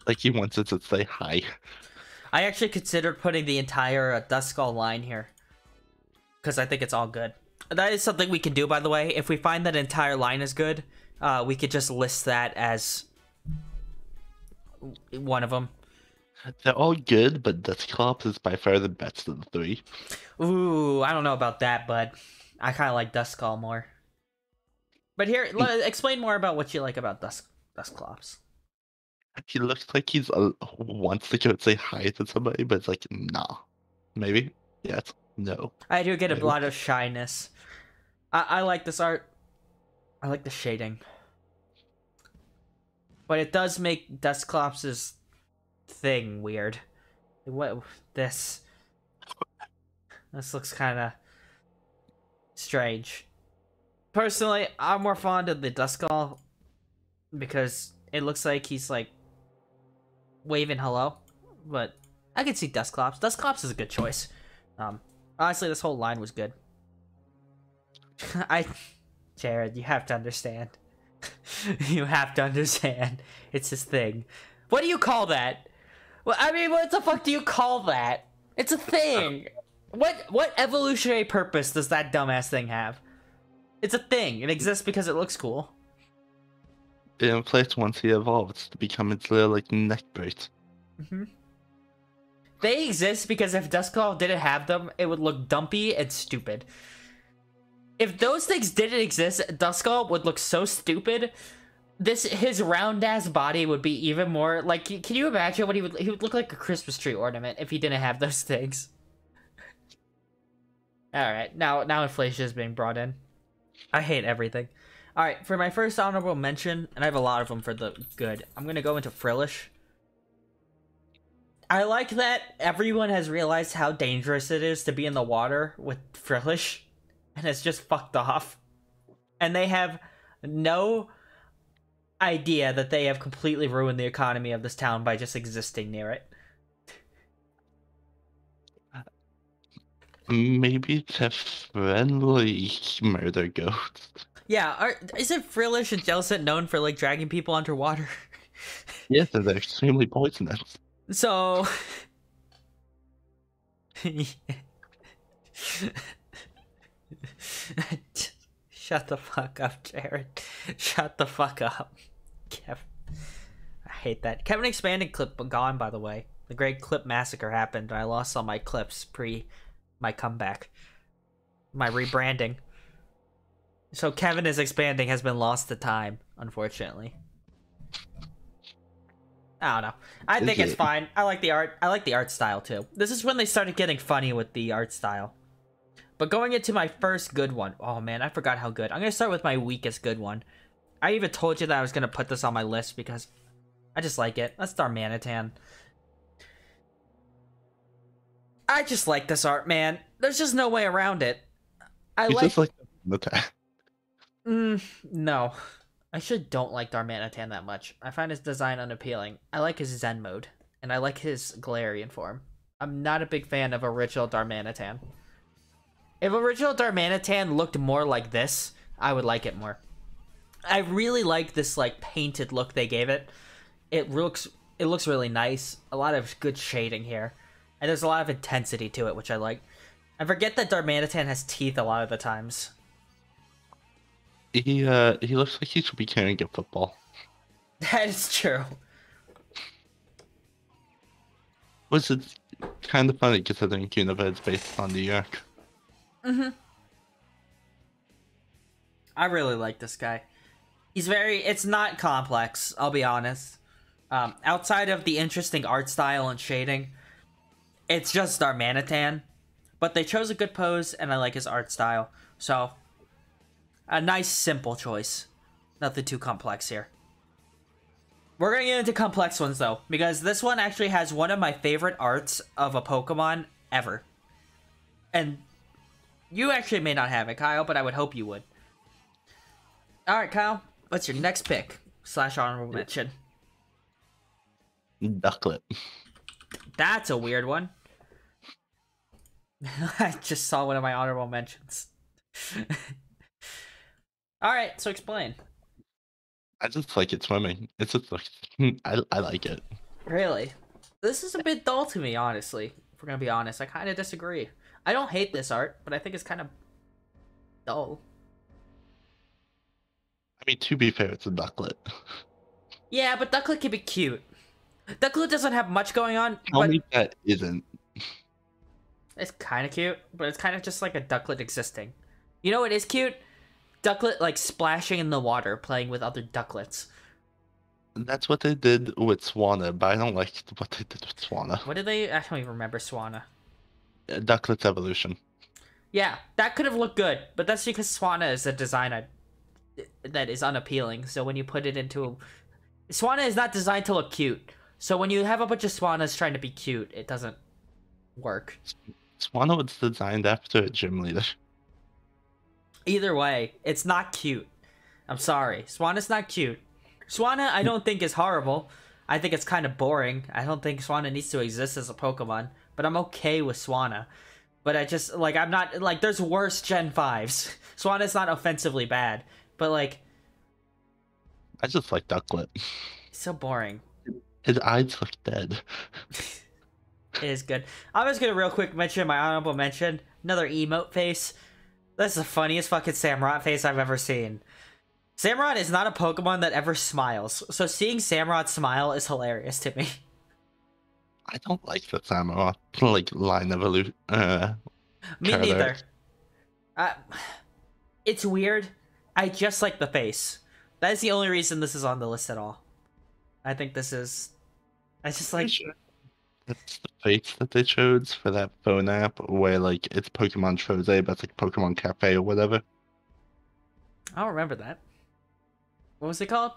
Like, he wants it to say hi. I actually considered putting the entire Duskull line here. Because I think it's all good. That is something we can do, by the way. If we find that entire line is good, we could just list that as one of them. They're all good, but Dusclops is by far the best of the three. Ooh, I don't know about that, bud. I kind of like Duskull more. But here, explain more about what you like about Dusclops. He looks like he's wants to go say hi to somebody, but it's like, nah. Maybe? Yes. No. I do get a lot of shyness. I like this art. I like the shading. But it does make Dusclops' thing weird. What this looks kind of strange. Personally, I'm more fond of the Duskull because it looks like he's like waving hello. But I can see Dusclops. Dusclops is a good choice. Honestly, this whole line was good. Jared, you have to understand. You have to understand. It's his thing. What do you call that? Well, I mean, what the fuck do you call that? It's a thing. What evolutionary purpose does that dumbass thing have? It's a thing. It exists because it looks cool. In place once he evolves to become its little like neck brace. They exist because if Duskull didn't have them, it would look dumpy and stupid. If those things didn't exist, Duskull would look so stupid. His round ass body would be even more like. Can you imagine what he would look like a Christmas tree ornament if he didn't have those things? All right, now inflation is being brought in. I hate everything. All right, for my first honorable mention, and I have a lot of them for the good. I'm gonna go into Frillish. I like that everyone has realized how dangerous it is to be in the water with Frillish, and it's just fucked off. And they have no idea that they have completely ruined the economy of this town by just existing near it. Maybe they're friendly murder ghosts. Yeah, isn't Frillish and Jellicent known for like dragging people underwater? Yes, they're extremely poisonous. So shut the fuck up, Jared. Shut the fuck up. Kevin. I hate that. Kevin Expanding clip gone, by the way. The Great Clip Massacre happened. I lost all my clips pre my comeback. My rebranding. So Kevin is Expanding has been lost to time, unfortunately. I don't know. I think it's fine. I like the art. I like the art style too. This is when they started getting funny with the art style. But going into my first good one. Oh man, I forgot how good. I'm going to start with my weakest good one. I even told you that I was going to put this on my list because I just like it. That's Darmanitan. I just like this art, man. There's just no way around it. Just like okay. No. I actually don't like Darmanitan that much. I find his design unappealing. I like his Zen mode, and I like his Galarian form. I'm not a big fan of original Darmanitan. If original Darmanitan looked more like this, I would like it more. I really like this like painted look they gave it. It looks really nice. A lot of good shading here. And there's a lot of intensity to it, which I like. I forget that Darmanitan has teeth a lot of the times. He looks like he should be carrying a football. That is true. Was it kind of funny considering Unova is based on New York. I really like this guy. It's not complex, I'll be honest. Outside of the interesting art style and shading, it's just Darmanitan. But they chose a good pose, and I like his art style. So, a nice, simple choice. Nothing too complex here. We're gonna get into complex ones, though, because this one actually has one of my favorite arts of a Pokemon ever. And you actually may not have it, Kyle, but I would hope you would. Alright, Kyle, what's your next pick? / honorable mention. Ducklet. That's a weird one. I just saw one of my honorable mentions. Alright, so explain. I just like it swimming. It's just like, I like it. Really? This is a bit dull to me, honestly. If we're gonna be honest, I kind of disagree. I don't hate this art, but I think it's kind of dull. I mean, to be fair, it's a Ducklet. Yeah, but Ducklet can be cute. Ducklet doesn't have much going on, Tell but me that isn't. it's kind of cute, but it's kind of just like a Ducklet existing. You know what is cute? Ducklet, like, splashing in the water, playing with other Ducklets. That's what they did with Swanna, but I don't like what they did with Swanna. What did they... I don't even remember Swanna. Ducklet's evolution. Yeah, that could have looked good, but that's because Swanna is a design that is unappealing, so when you put it into... Swanna is not designed to look cute, so when you have a bunch of Swannas trying to be cute, it doesn't work. Swanna was designed after a gym leader. Either way, it's not cute. I'm sorry. Swanna's not cute. Swanna, I don't think is horrible. I think it's kind of boring. I don't think Swanna needs to exist as a Pokemon, but I'm okay with Swanna. But I just, like, I'm not, like, there's worse Gen 5s. Swanna's not offensively bad, but, like... I just like Ducklet. It's so boring. His eyes look dead. It is good. I'm just gonna real quick mention my honorable mention. Another emote face. That's the funniest fucking Samurott face I've ever seen. Samurott is not a Pokemon that ever smiles, so seeing Samurott smile is hilarious to me. I don't like the Samurott, like, line evolution. Me neither. It's weird. I just like the face. That is the only reason this is on the list at all. I think this is... I just like... It's the face that they chose for that phone app where, like, it's Pokemon Chose, but it's like Pokemon Cafe or whatever. I don't remember that. What was it called?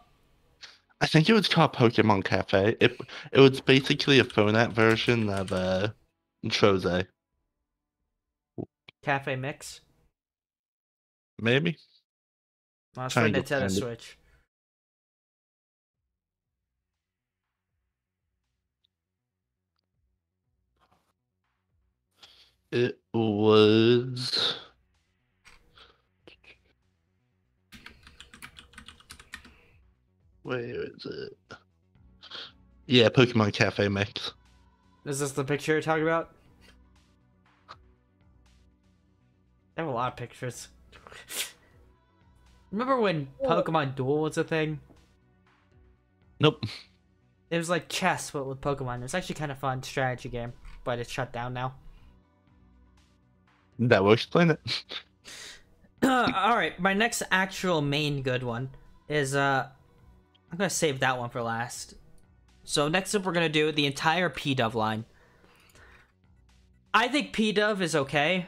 I think it was called Pokemon Cafe. It was basically a phone app version of Chose. Cafe Mix? Maybe? Oh, it's for Nintendo Switch. It was... Where is it? Yeah, Pokemon Cafe Mix. Is this the picture you're talking about? I have a lot of pictures. Remember when Pokemon Duel was a thing? Nope. It was like chess, but with Pokemon. It was actually kind of fun strategy game, but it's shut down now. That will explain it. Alright, my next actual main good one is, I'm gonna save that one for last. So next up we're gonna do the entire P-Dove line. I think P-Dove is okay.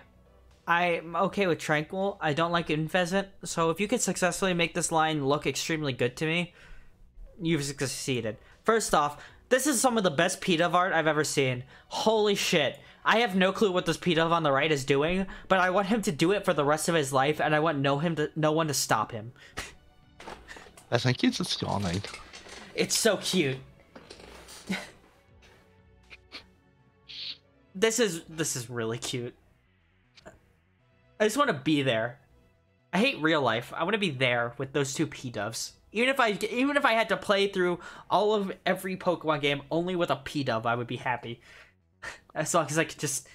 I'm okay with Tranquil. I don't like Infezant, so if you could successfully make this line look extremely good to me, you've succeeded. First off, this is some of the best P-Dove art I've ever seen. Holy shit. I have no clue what this P-Dove on the right is doing, but I want him to do it for the rest of his life, and I want no one to stop him. I think he's just yawning. It's so cute. This is really cute. I just want to be there. I hate real life. I want to be there with those two P-Doves. Even if I had to play through all of every Pokemon game only with a P-Dove, I would be happy. As long as I could just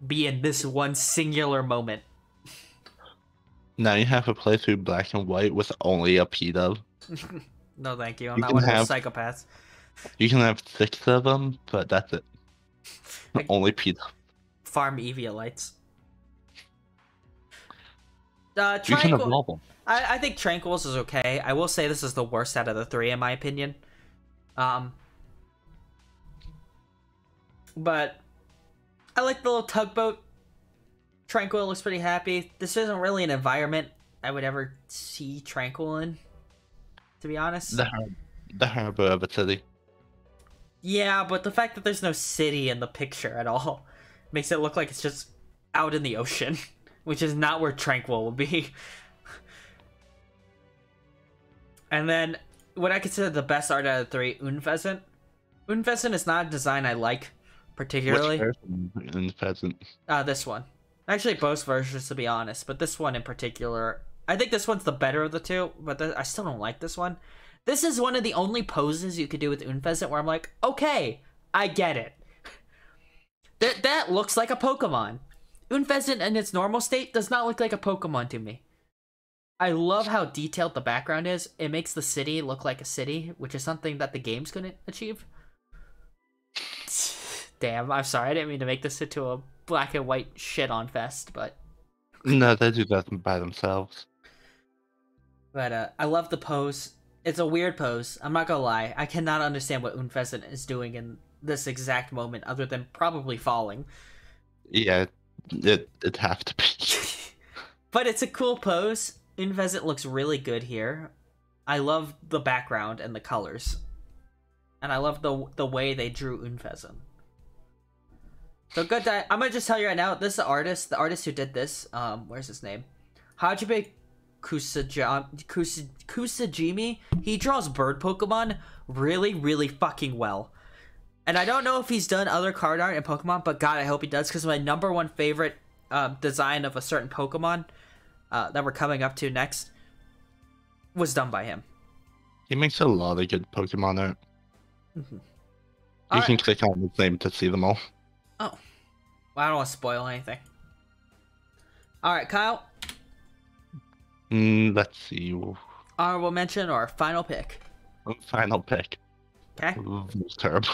be in this one singular moment. Now you have to play through Black and White with only a P-Dove. No, thank you. I'm not one of those psychopaths. You can have 6 of them, but that's it. Like, Only Pete. farm Eviolites. You can Tranquil. evolve them. I think Tranquils is okay. I will say this is the worst out of the three, in my opinion. But I like the little tugboat. Tranquil looks pretty happy. This isn't really an environment I would ever see Tranquil in, to be honest. The harbor of a city. Yeah, but the fact that there's no city in the picture at all makes it look like it's just out in the ocean, which is not where Tranquil will be. And then, what I consider the best art out of the three, Unpheasant. Unpheasant is not a design I like, particularly. Which version of Unpheasant? This one. Actually, both versions, to be honest, but this one in particular. I think this one's the better of the two, but I still don't like this one. This is one of the only poses you could do with Unpheasant where I'm like, okay, I get it. That looks like a Pokemon. Unpheasant in its normal state does not look like a Pokemon to me. I love how detailed the background is. It makes the city look like a city, which is something that the games couldn't achieve. Damn, I'm sorry. I didn't mean to make this into a black and white shit-on fest, but... No, they do that by themselves. But I love the pose. It's a weird pose. I'm not gonna lie. I cannot understand what Unpheasant is doing in this exact moment, other than probably falling. Yeah, it'd have to be. But it's a cool pose. Unpheasant looks really good here. I love the background and the colors. And I love the way they drew Unpheasant. So good. I'm gonna just tell you right now, this is the artist who did this. Where's his name? Hajime Kusajimi. He draws bird Pokemon really, really fucking well. And I don't know if he's done other card art in Pokemon, but God, I hope he does, because my #1 favorite design of a certain Pokemon that we're coming up to next was done by him. He makes a lot of good Pokemon art. Mm-hmm. You can click on his name to see them all. Oh. Well, I don't want to spoil anything. Alright, Kyle. Let's see. Honorable mention or final pick? Final pick. Okay. Voltorb.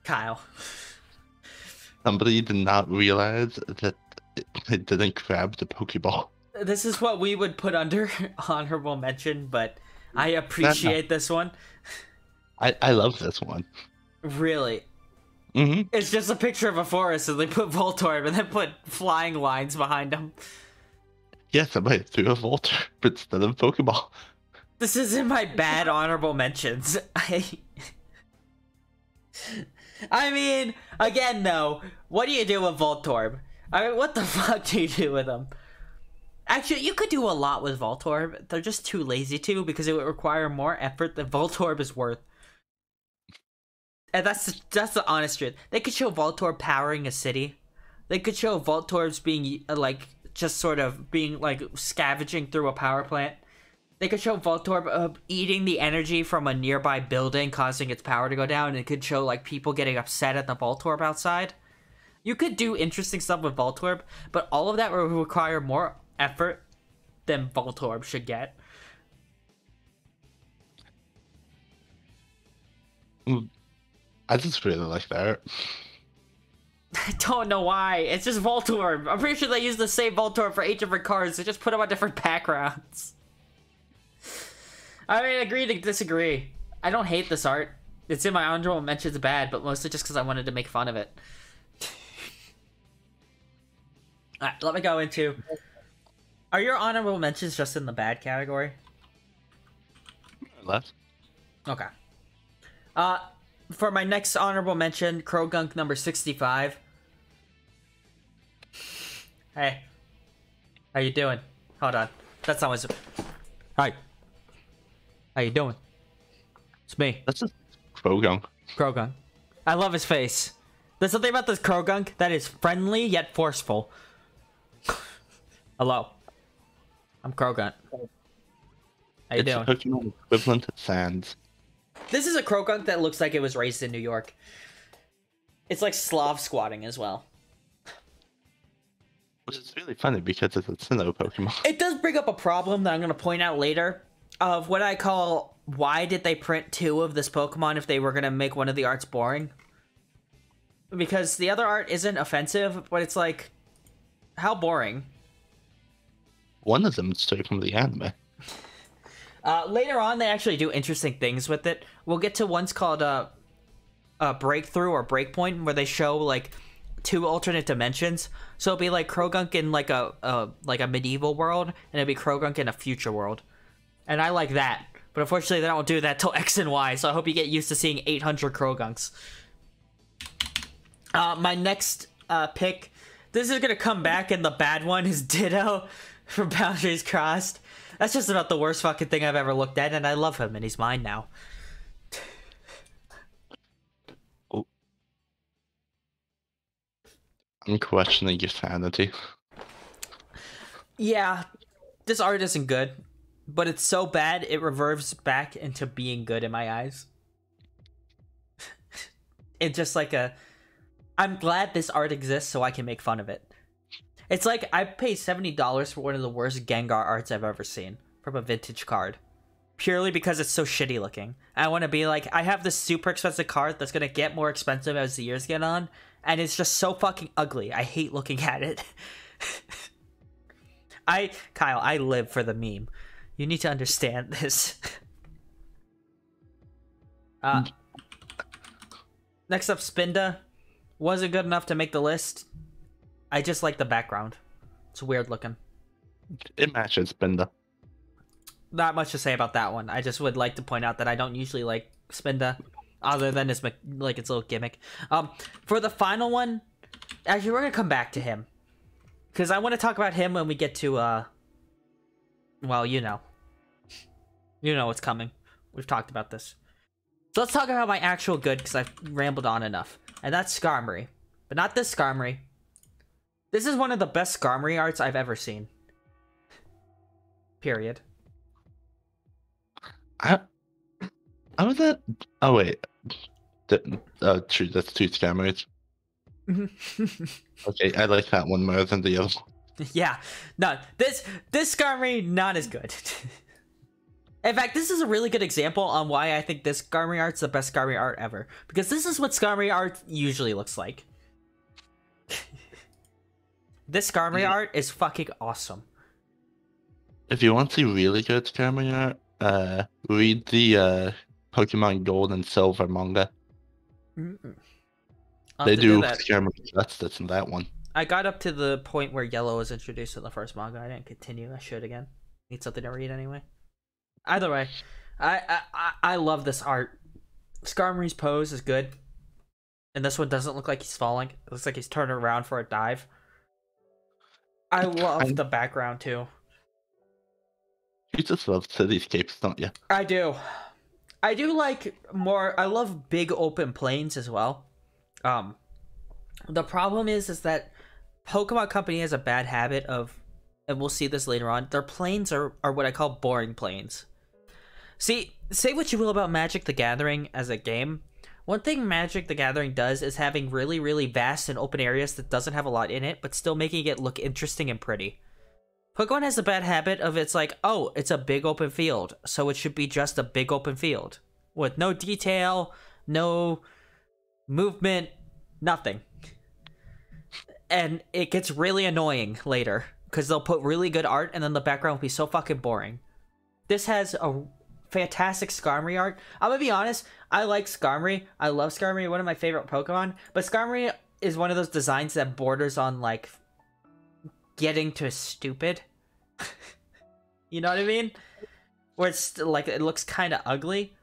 Kyle. Somebody did not realize that it didn't grab the Pokeball. This is what we would put under honorable mention, but I appreciate this one. I love this one. Really? Mm-hmm. It's just a picture of a forest, and they put Voltorb and then put flying lines behind him. Yes, somebody threw a Voltorb instead of Pokeball. This is in my bad honorable mentions. I mean, again, though, what do you do with Voltorb? I mean, what the fuck do you do with him? Actually, you could do a lot with Voltorb. They're just too lazy to, because it would require more effort than Voltorb is worth. And that's the honest truth. They could show Voltorb powering a city. They could show Voltorbs being, like, just sort of being, like, scavenging through a power plant. They could show Voltorb eating the energy from a nearby building, causing its power to go down. And it could show, like, people getting upset at the Voltorb outside. You could do interesting stuff with Voltorb, but all of that would require more effort than Voltorb should get. I just really like that. I don't know why. It's just Voltorb. I'm pretty sure they use the same Voltorb for 8 different cards. They just put them on different backgrounds. I mean, agree to disagree. I don't hate this art. It's in my honorable mentions bad, but mostly just because I wanted to make fun of it. Alright, let me go into... Are your honorable mentions just in the bad category? Left. Okay. For my next honorable mention, Krogunk number 65. Hey. How you doing? Hold on. That's not what's... Hi. How you doing? It's me. That's just Krogunk. Krogunk. I love his face. There's something about this Krogunk that is friendly yet forceful. Hello. I'm Krogunk. How you doing? It's Pokemon equivalent to Sands. This is a Krogunk that looks like it was raised in New York. It's like Slav squatting as well. Which is really funny because it's a Sinnoh Pokemon. It does bring up a problem that I'm going to point out later of what I call why did they print 2 of this Pokemon if they were gonna make one of the arts boring? Because the other art isn't offensive, but it's like, how boring. One of them is straight from the anime. Later on, they actually do interesting things with it. We'll get to one's called a Breakthrough or Breakpoint, where they show like 2 alternate dimensions. So it'll be like Krogunk in like a medieval world, and it'll be Krogunk in a future world. And I like that. But unfortunately, they don't do that till X and Y, so I hope you get used to seeing 800 Krogunks. My next pick, this is gonna come back, and the bad one is Ditto from Boundaries Crossed. That's just about the worst fucking thing I've ever looked at, and I love him, and he's mine now. Oh. I'm questioning your sanity. Yeah, this art isn't good, but it's so bad it reverts back into being good in my eyes. It's just like I'm glad this art exists so I can make fun of it. It's like I paid $70 for one of the worst Gengar arts I've ever seen from a vintage card. Purely because it's so shitty looking. I want to be like, I have this super expensive card that's going to get more expensive as the years get on, and it's just so fucking ugly. I hate looking at it. Kyle, I live for the meme. You need to understand this. Next up, Spinda. Wasn't good enough to make the list. I just like the background. It's weird looking. It matches Spinda. Not much to say about that one. I just would like to point out that I don't usually like Spinda, other than its little gimmick. For the final one, actually, we're gonna come back to him, because I want to talk about him when we get to well, you know what's coming. We've talked about this. So let's talk about my actual good, because I've rambled on enough. And that's Skarmory. But not this Skarmory. This is one of the best Skarmory arts I've ever seen. Period. I was at... Oh, wait. True, that's 2 Skarmories. Okay, I like that one more than the other one. Yeah. No, this Skarmory, not as good. In fact, this is a really good example on why I think this Skarmory art's the best Skarmory art ever. Because this is what Skarmory art usually looks like. This Skarmory art is fucking awesome. If you want to see really good Skarmory art, read the Pokemon Gold and Silver manga. They do Skarmory justice in that one. I got up to the point where Yellow was introduced in the first manga. I didn't continue. I should again. Need something to read anyway. Either way, I love this art. Skarmory's pose is good. And this one doesn't look like he's falling. It looks like he's turning around for a dive. I love the background too. You just love cityscapes, don't you? I do. I do like more... I love big open plains as well. The problem is that Pokemon Company has a bad habit of... And we'll see this later on. Their plains are what I call boring plains. See, say what you will about Magic the Gathering as a game. One thing Magic the Gathering does is having really, really vast and open areas that doesn't have a lot in it, but still making it look interesting and pretty. Pokemon has a bad habit of it's like, oh, it's a big open field, so it should be just a big open field. With no detail, no movement, nothing. And it gets really annoying later, because they'll put really good art and then the background will be so fucking boring. This has a fantastic Skarmory art. I'm gonna be honest, I like Skarmory. I love Skarmory, one of my favorite Pokemon. But Skarmory is one of those designs that borders on, like, getting to stupid. You know what I mean? Where it's, like, it looks kind of ugly.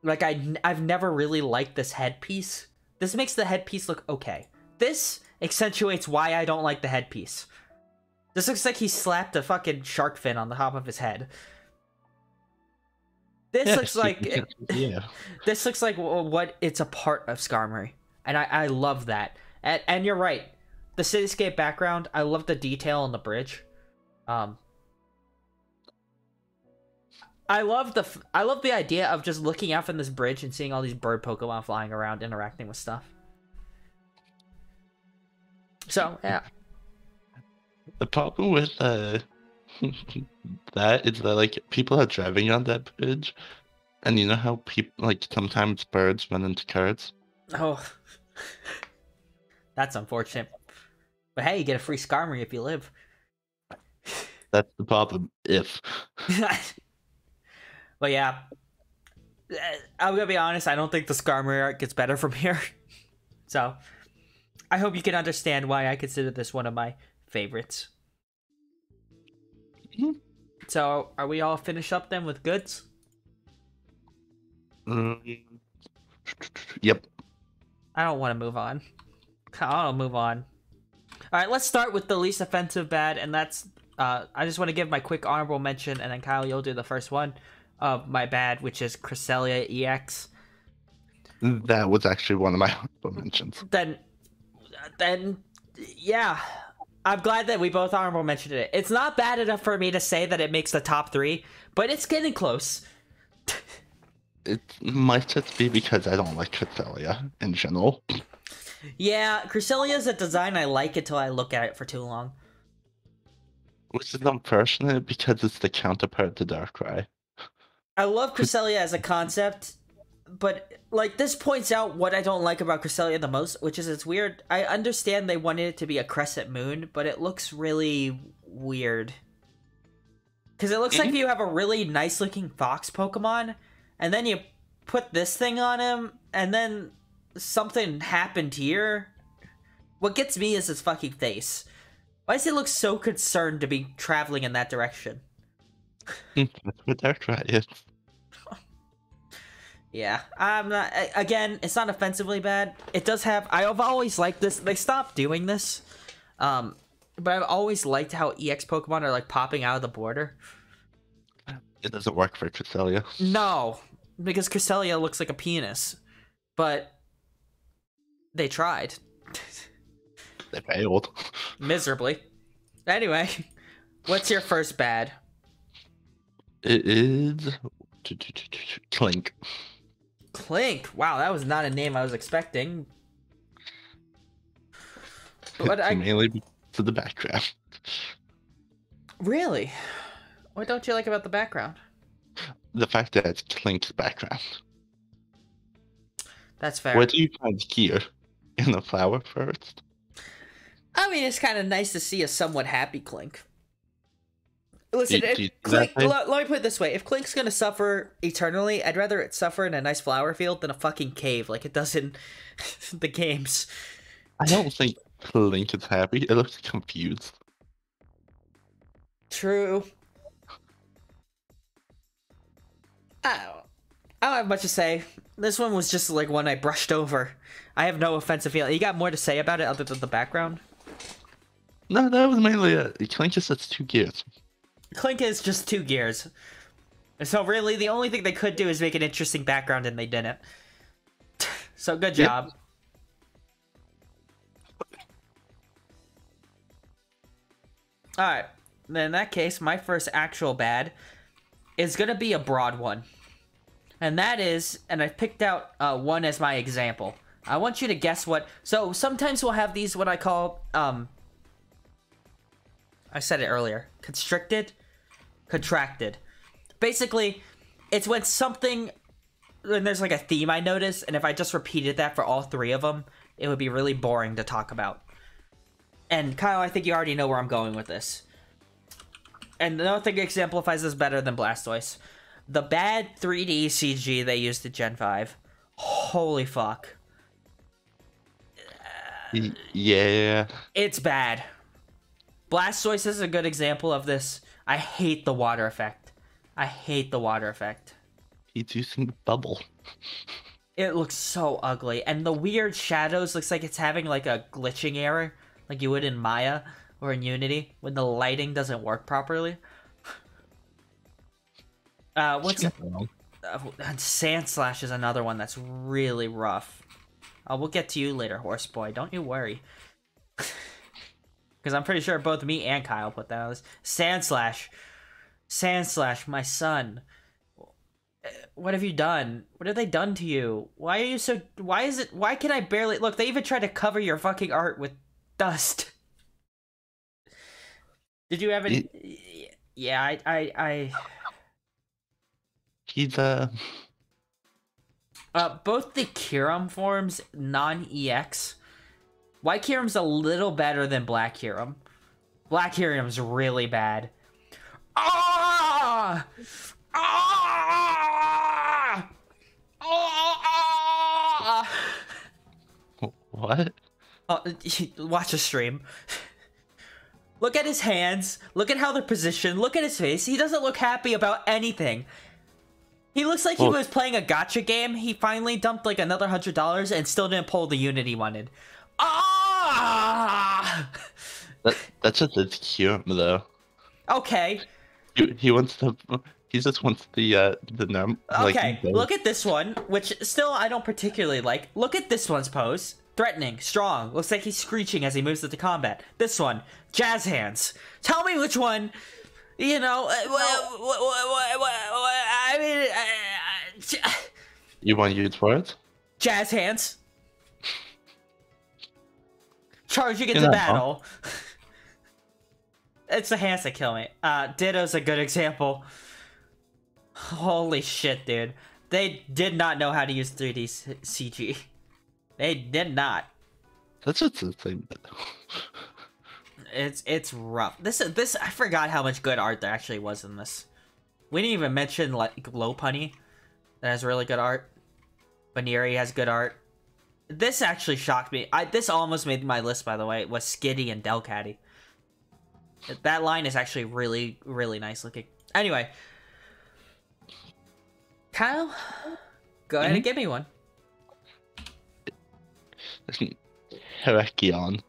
Like, I've never really liked this headpiece. This makes the headpiece look okay. This accentuates why I don't like the headpiece. This looks like he slapped a fucking shark fin on the top of his head. This looks like... Yeah. This looks like what it's a part of Skarmory. And I love that. And you're right. The cityscape background, I love the detail on the bridge. I love the idea of just looking out from this bridge and seeing all these bird Pokemon flying around interacting with stuff. So, yeah. The problem with that is that, like, people are driving on that bridge, And you know how people like sometimes birds run into carrots? Oh, that's unfortunate. But hey, you get a free Skarmory if you live. That's the problem. If But yeah, I'm gonna be honest. I don't think the Skarmory art gets better from here. So I hope you can understand why I consider this one of my favorites. Mhm. So are we all finished up then with goods? Yep. I don't want to move on. I'll move on. All right, let's start with the least offensive bad, and that's I just want to give my quick honorable mention, and then Kyle, you'll do the first one of my bad, which is Cresselia EX. That was actually one of my honorable mentions. Then, yeah, I'm glad that we both honorable mentioned it. It's not bad enough for me to say that it makes the top 3, but it's getting close. It might just be because I don't like Cresselia in general. Yeah, Cresselia is a design I like until I look at it for too long. Which is unfortunate because it's the counterpart to Darkrai. I love Cresselia as a concept, but like this points out what I don't like about Cresselia the most, which is it's weird. I understand they wanted it to be a crescent moon, but it looks really weird. Because it looks like you have a really nice looking fox Pokemon, and then you put this thing on him, and then something happened here. What gets me is his fucking face. Why does he look so concerned to be traveling in that direction? That's what Darkrai is. Yeah, I'm not. Again, it's not offensively bad. It does have. I've always liked this. They stopped doing this, but I've always liked how EX Pokemon are like popping out of the border. It doesn't work for Cresselia. No, because Cresselia looks like a penis, but they tried. They failed. Miserably. Anyway, what's your first bad? It is Clink. Clink. Wow, that was not a name I was expecting. But It's mainly because of the background. Really? What don't you like about the background? The fact that it's Clink's background. That's fair. What do you find here? In the flower first? I mean, it's kind of nice to see a somewhat happy Clink. Listen, Do you Clink, that let me put it this way. If Clink's gonna suffer eternally, I'd rather it suffer in a nice flower field than a fucking cave like it does in the games. I don't think Clink is happy. It looks confused. True. I don't have much to say. This one was just like one I brushed over. I have no offensive feeling. You got more to say about it other than the background? No, that was mainly it. Clink just has 2 gears. Clink is just 2 gears. So really, the only thing they could do is make an interesting background, and they didn't. So good job. Alright, then in that case, my first actual bad is gonna be a broad one. And that is, and I picked out one as my example. I want you to guess what... So, sometimes we'll have these, what I call, I said it earlier. Constricted, contracted. Basically, it's when something... When there's like a theme I notice, and if I just repeated that for all 3 of them, it would be really boring to talk about. And Kyle, I think you already know where I'm going with this. And nothing exemplifies this better than Blastoise. The bad 3D CG they used at Gen 5. Holy fuck. Yeah. It's bad. Blastoise is a good example of this. I hate the water effect. I hate the water effect. He's using the bubble. It looks so ugly. And the weird shadows looks like it's having like a glitching error. Like you would in Maya or in Unity. When the lighting doesn't work properly. Sand Slash is another one that's really rough. We'll get to you later, Horse Boy. Don't you worry. Because I'm pretty sure both me and Kyle put that on this. Sand Slash. Sand Slash, my son. What have you done? What have they done to you? Why are you so... Why can I barely... Look, they even tried to cover your fucking art with dust. Did you have any... Yeah, He's Both the Kyurem forms, non-EX. White Kyurem's a little better than Black Kyurem. Black Kyurem's really bad. Ah! Ah! Ah! What? Watch the stream. Look at his hands. Look at how they're positioned. Look at his face. He doesn't look happy about anything. He looks like he was playing a gacha game. He finally dumped like another $100 and still didn't pull the unit he wanted. Ah! That's just his cute though. Okay. He wants to. He just wants the Okay. Look at this one, which still I don't particularly like. Look at this one's pose. Threatening, strong. Looks like he's screeching as he moves into combat. This one, jazz hands. Tell me which one. You know, I mean, you want to use words? Jazz hands. Charging into battle. It's the hands that kill me. Ditto's a good example. Holy shit, dude. They did not know how to use 3D CG. They did not. That's just the same. It's rough. This I forgot how much good art there actually was in this. We didn't even mention like Lopunny that has really good art. Baneri has good art. This actually shocked me. This almost made my list, by the way. It was Skitty and Delcatty. That line is actually really, really nice looking. Anyway, Kyle, go ahead and give me one. Herakion.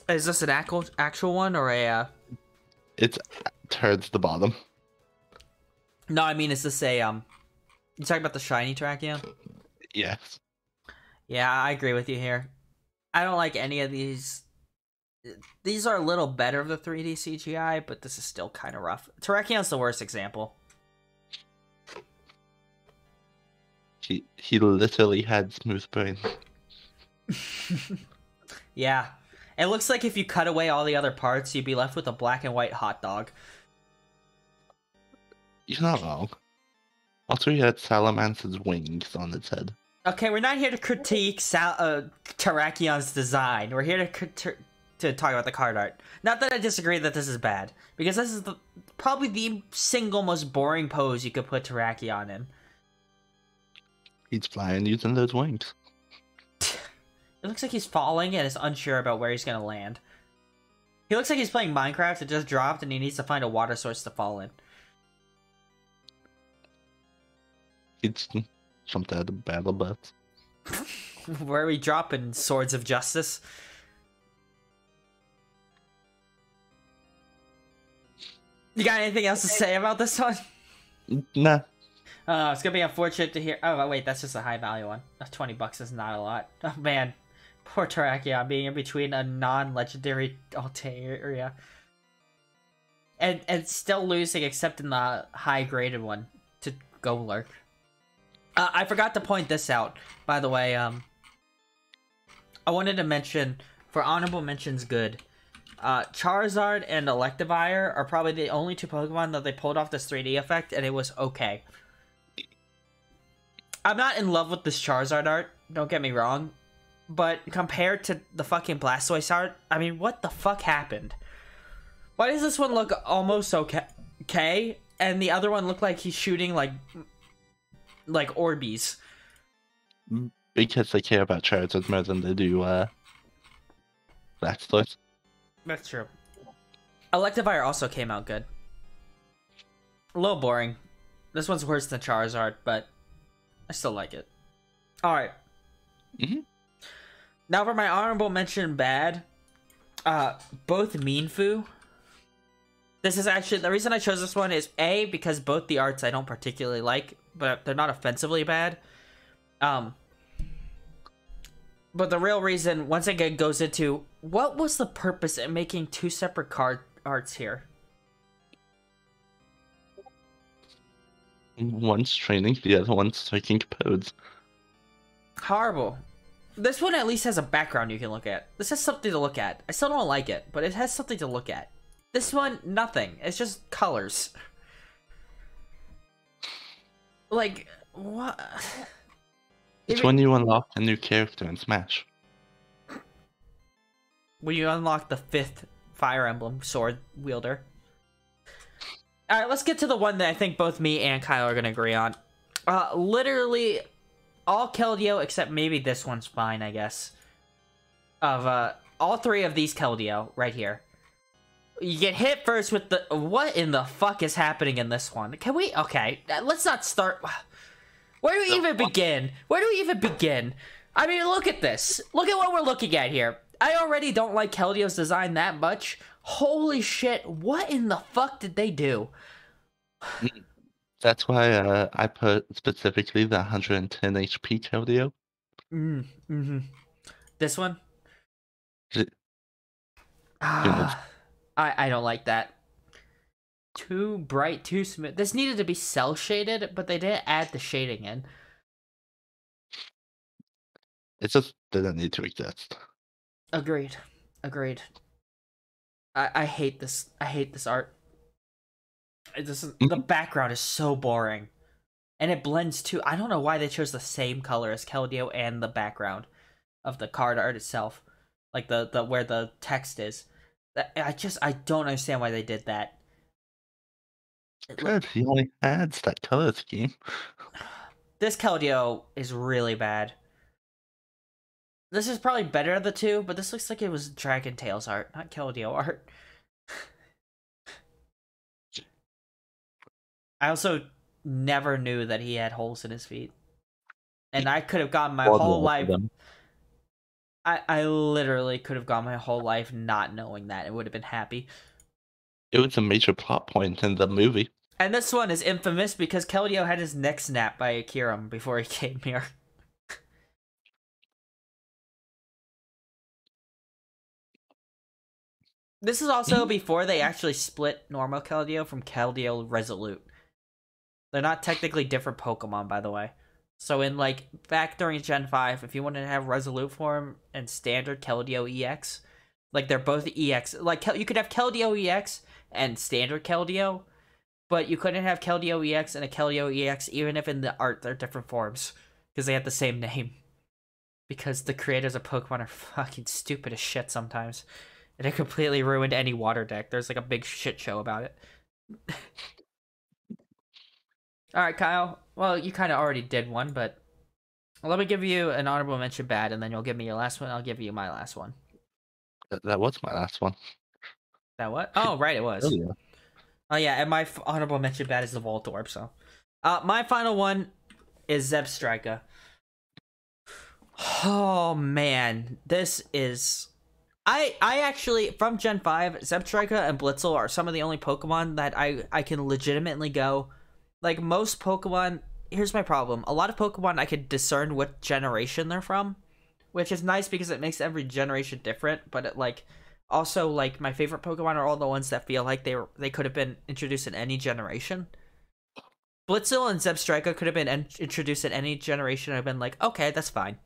Is this an actual one or a? It's towards the bottom. No, I mean, is this a You talking about the shiny Terrakion? Yes. Yeah, I agree with you here. I don't like any of these. These are a little better of the 3D CGI, but this is still kind of rough. Terrakion's the worst example. He literally had smooth brain. Yeah. It looks like if you cut away all the other parts, you'd be left with a black and white hot dog. You're not wrong. Also, he had Salamance's wings on its head. Okay, we're not here to critique Terrakion's design. We're here to talk about the card art. Not that I disagree that this is bad, because this is probably the single most boring pose you could put Terrakion in. He's flying using those wings. It looks like he's falling and is unsure about where he's gonna land. He looks like he's playing Minecraft. It just dropped and he needs to find a water source to fall in. He's jumped out of battle bus. Where are we dropping Swords of Justice? You got anything else to say about this one? Nah. It's gonna be unfortunate to hear. Oh, wait, that's just a high value one. $20 is not a lot. Oh, man. Poor Terrakion being in between a non-legendary Altaria. And still losing except in the high-graded one to Golurk. I forgot to point this out, by the way. I wanted to mention, for honorable mentions good, Charizard and Electivire are probably the only two Pokemon that they pulled off this 3D effect, and it was okay. I'm not in love with this Charizard art, don't get me wrong, but compared to the fucking Blastoise art, I mean, what the fuck happened? Why does this one look almost okay, and the other one look like he's shooting like Orbeez? Because they care about Charizard more than they do Blastoise. That's true. Electivire also came out good. A little boring. This one's worse than Charizard, but I still like it. Alright. Now for my honorable mention bad. Both Mienfoo. This is actually, the reason I chose this one is A, because both the arts I don't particularly like, but they're not offensively bad. But the real reason, once again, goes into, what was the purpose in making two separate card arts here? One's training, the other one's taking codes. Horrible. This one at least has a background you can look at. This has something to look at. I still don't like it, but it has something to look at. This one, nothing. It's just colors. Like, what? It's when you unlock a new character in Smash. When you unlock the 5th Fire Emblem sword wielder. Alright, let's get to the one that I think both me and Kyle are going to agree on. Literally, all Keldeo, except maybe this one's fine, I guess. Of, all 3 of these Keldeo, right here. You get hit first with the... What in the fuck is happening in this one? Can we... Okay, let's not start... Where do we even begin? Where do we even begin? I mean, look at this. Look at what we're looking at here. I already don't like Keldeo's design that much. Holy shit, what in the fuck did they do? That's why I put specifically the 110 HP Keldeo. This one? It- I don't like that. Too bright, too smooth. This needed to be cell shaded, but they didn't add the shading in. It just didn't need to exist. Agreed. I hate this. I hate this art. The background is so boring. And it blends too. I don't know why they chose the same color as Keldeo and the background of the card art itself. Like the where the text is. I don't understand why they did that. Good, he only adds that color scheme. This Keldeo is really bad. This is probably better of the two, but this looks like it was Dragon Tales art, not Keldeo art. I also never knew that he had holes in his feet. And I could have gone my whole life... I literally could have gone my whole life not knowing that. It would have been happy. It was a major plot point in the movie. And this one is infamous because Keldeo had his neck snapped by Akira before he came here. This is also before they actually split normal Keldeo from Keldeo Resolute. They're not technically different Pokemon, by the way. So in, like, back during Gen 5, if you wanted to have Resolute form and standard Keldeo EX, like, they're both EX. Like, you could have Keldeo EX and standard Keldeo, but you couldn't have Keldeo EX and a Keldeo EX, even if in the art they're different forms, because they have the same name. Because the creators of Pokemon are fucking stupid as shit sometimes. And it completely ruined any water deck. There's, like, a big shit show about it. Alright, Kyle. Well, you kind of already did one, but let me give you an honorable mention bad, and then you'll give me your last one. I'll give you my last one. That was my last one. That what? Oh, right, it was. Oh, yeah. Oh, yeah, and my honorable mention bad is the Voltorb, so. My final one is Zebstrika. Oh, man. This is... I actually, from Gen 5, Zebstrika and Blitzel are some of the only Pokemon that I can legitimately go... Like, most Pokemon, here's my problem. A lot of Pokemon, I could discern what generation they're from, which is nice because it makes every generation different, but it, like, also, like, my favorite Pokemon are all the ones that feel like they could have been introduced in any generation. Blitzel and Zebstrika could have been introduced in any generation. I've been like, okay, that's fine.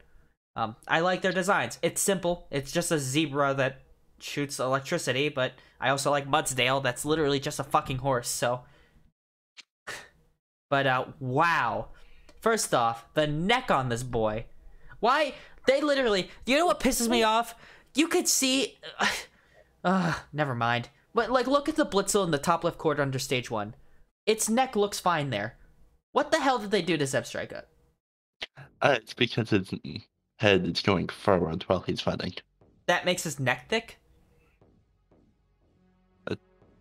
I like their designs. It's simple. It's just a zebra that shoots electricity, but I also like Mudsdale. That's literally just a fucking horse, so... But, wow. First off, the neck on this boy. Why? They literally... You know what pisses me off? You could see... never mind. But, like, look at the Blitzel in the top left corner under Stage 1. Its neck looks fine there. What the hell did they do to Zebstrika? It's because his head is going forward while he's fighting. That makes his neck thick?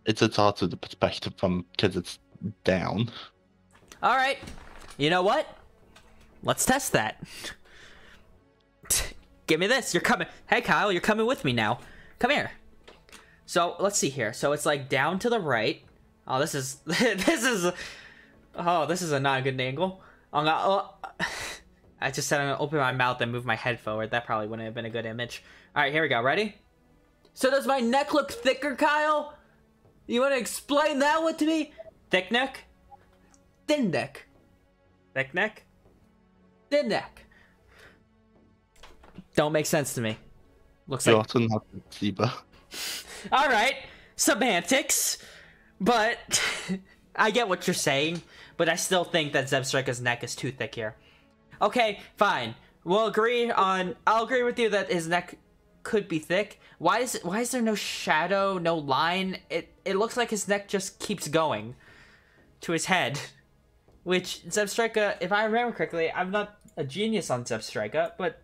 It's also the perspective from... Because it's down. Alright, you know what? Let's test that. Give me this, you're coming. Hey Kyle, you're coming with me now. Come here. So, let's see here. So it's like down to the right. Oh, this is, this is a not good angle. I just said I'm gonna open my mouth and move my head forward. That probably wouldn't have been a good image. Alright, here we go, ready? So does my neck look thicker, Kyle? You wanna explain that one to me? Thick neck? Thin neck. Thick neck. Thin neck. Don't make sense to me. Looks You're like... also not a zebra. Alright, semantics. But I get what you're saying, but I still think that Zebstrika's neck is too thick here. Okay, fine. I'll agree with you that his neck could be thick. Why is there no shadow, no line? It looks like his neck just keeps going to his head. Which, Zebstrika, if I remember correctly, I'm not a genius on Zebstrika, but...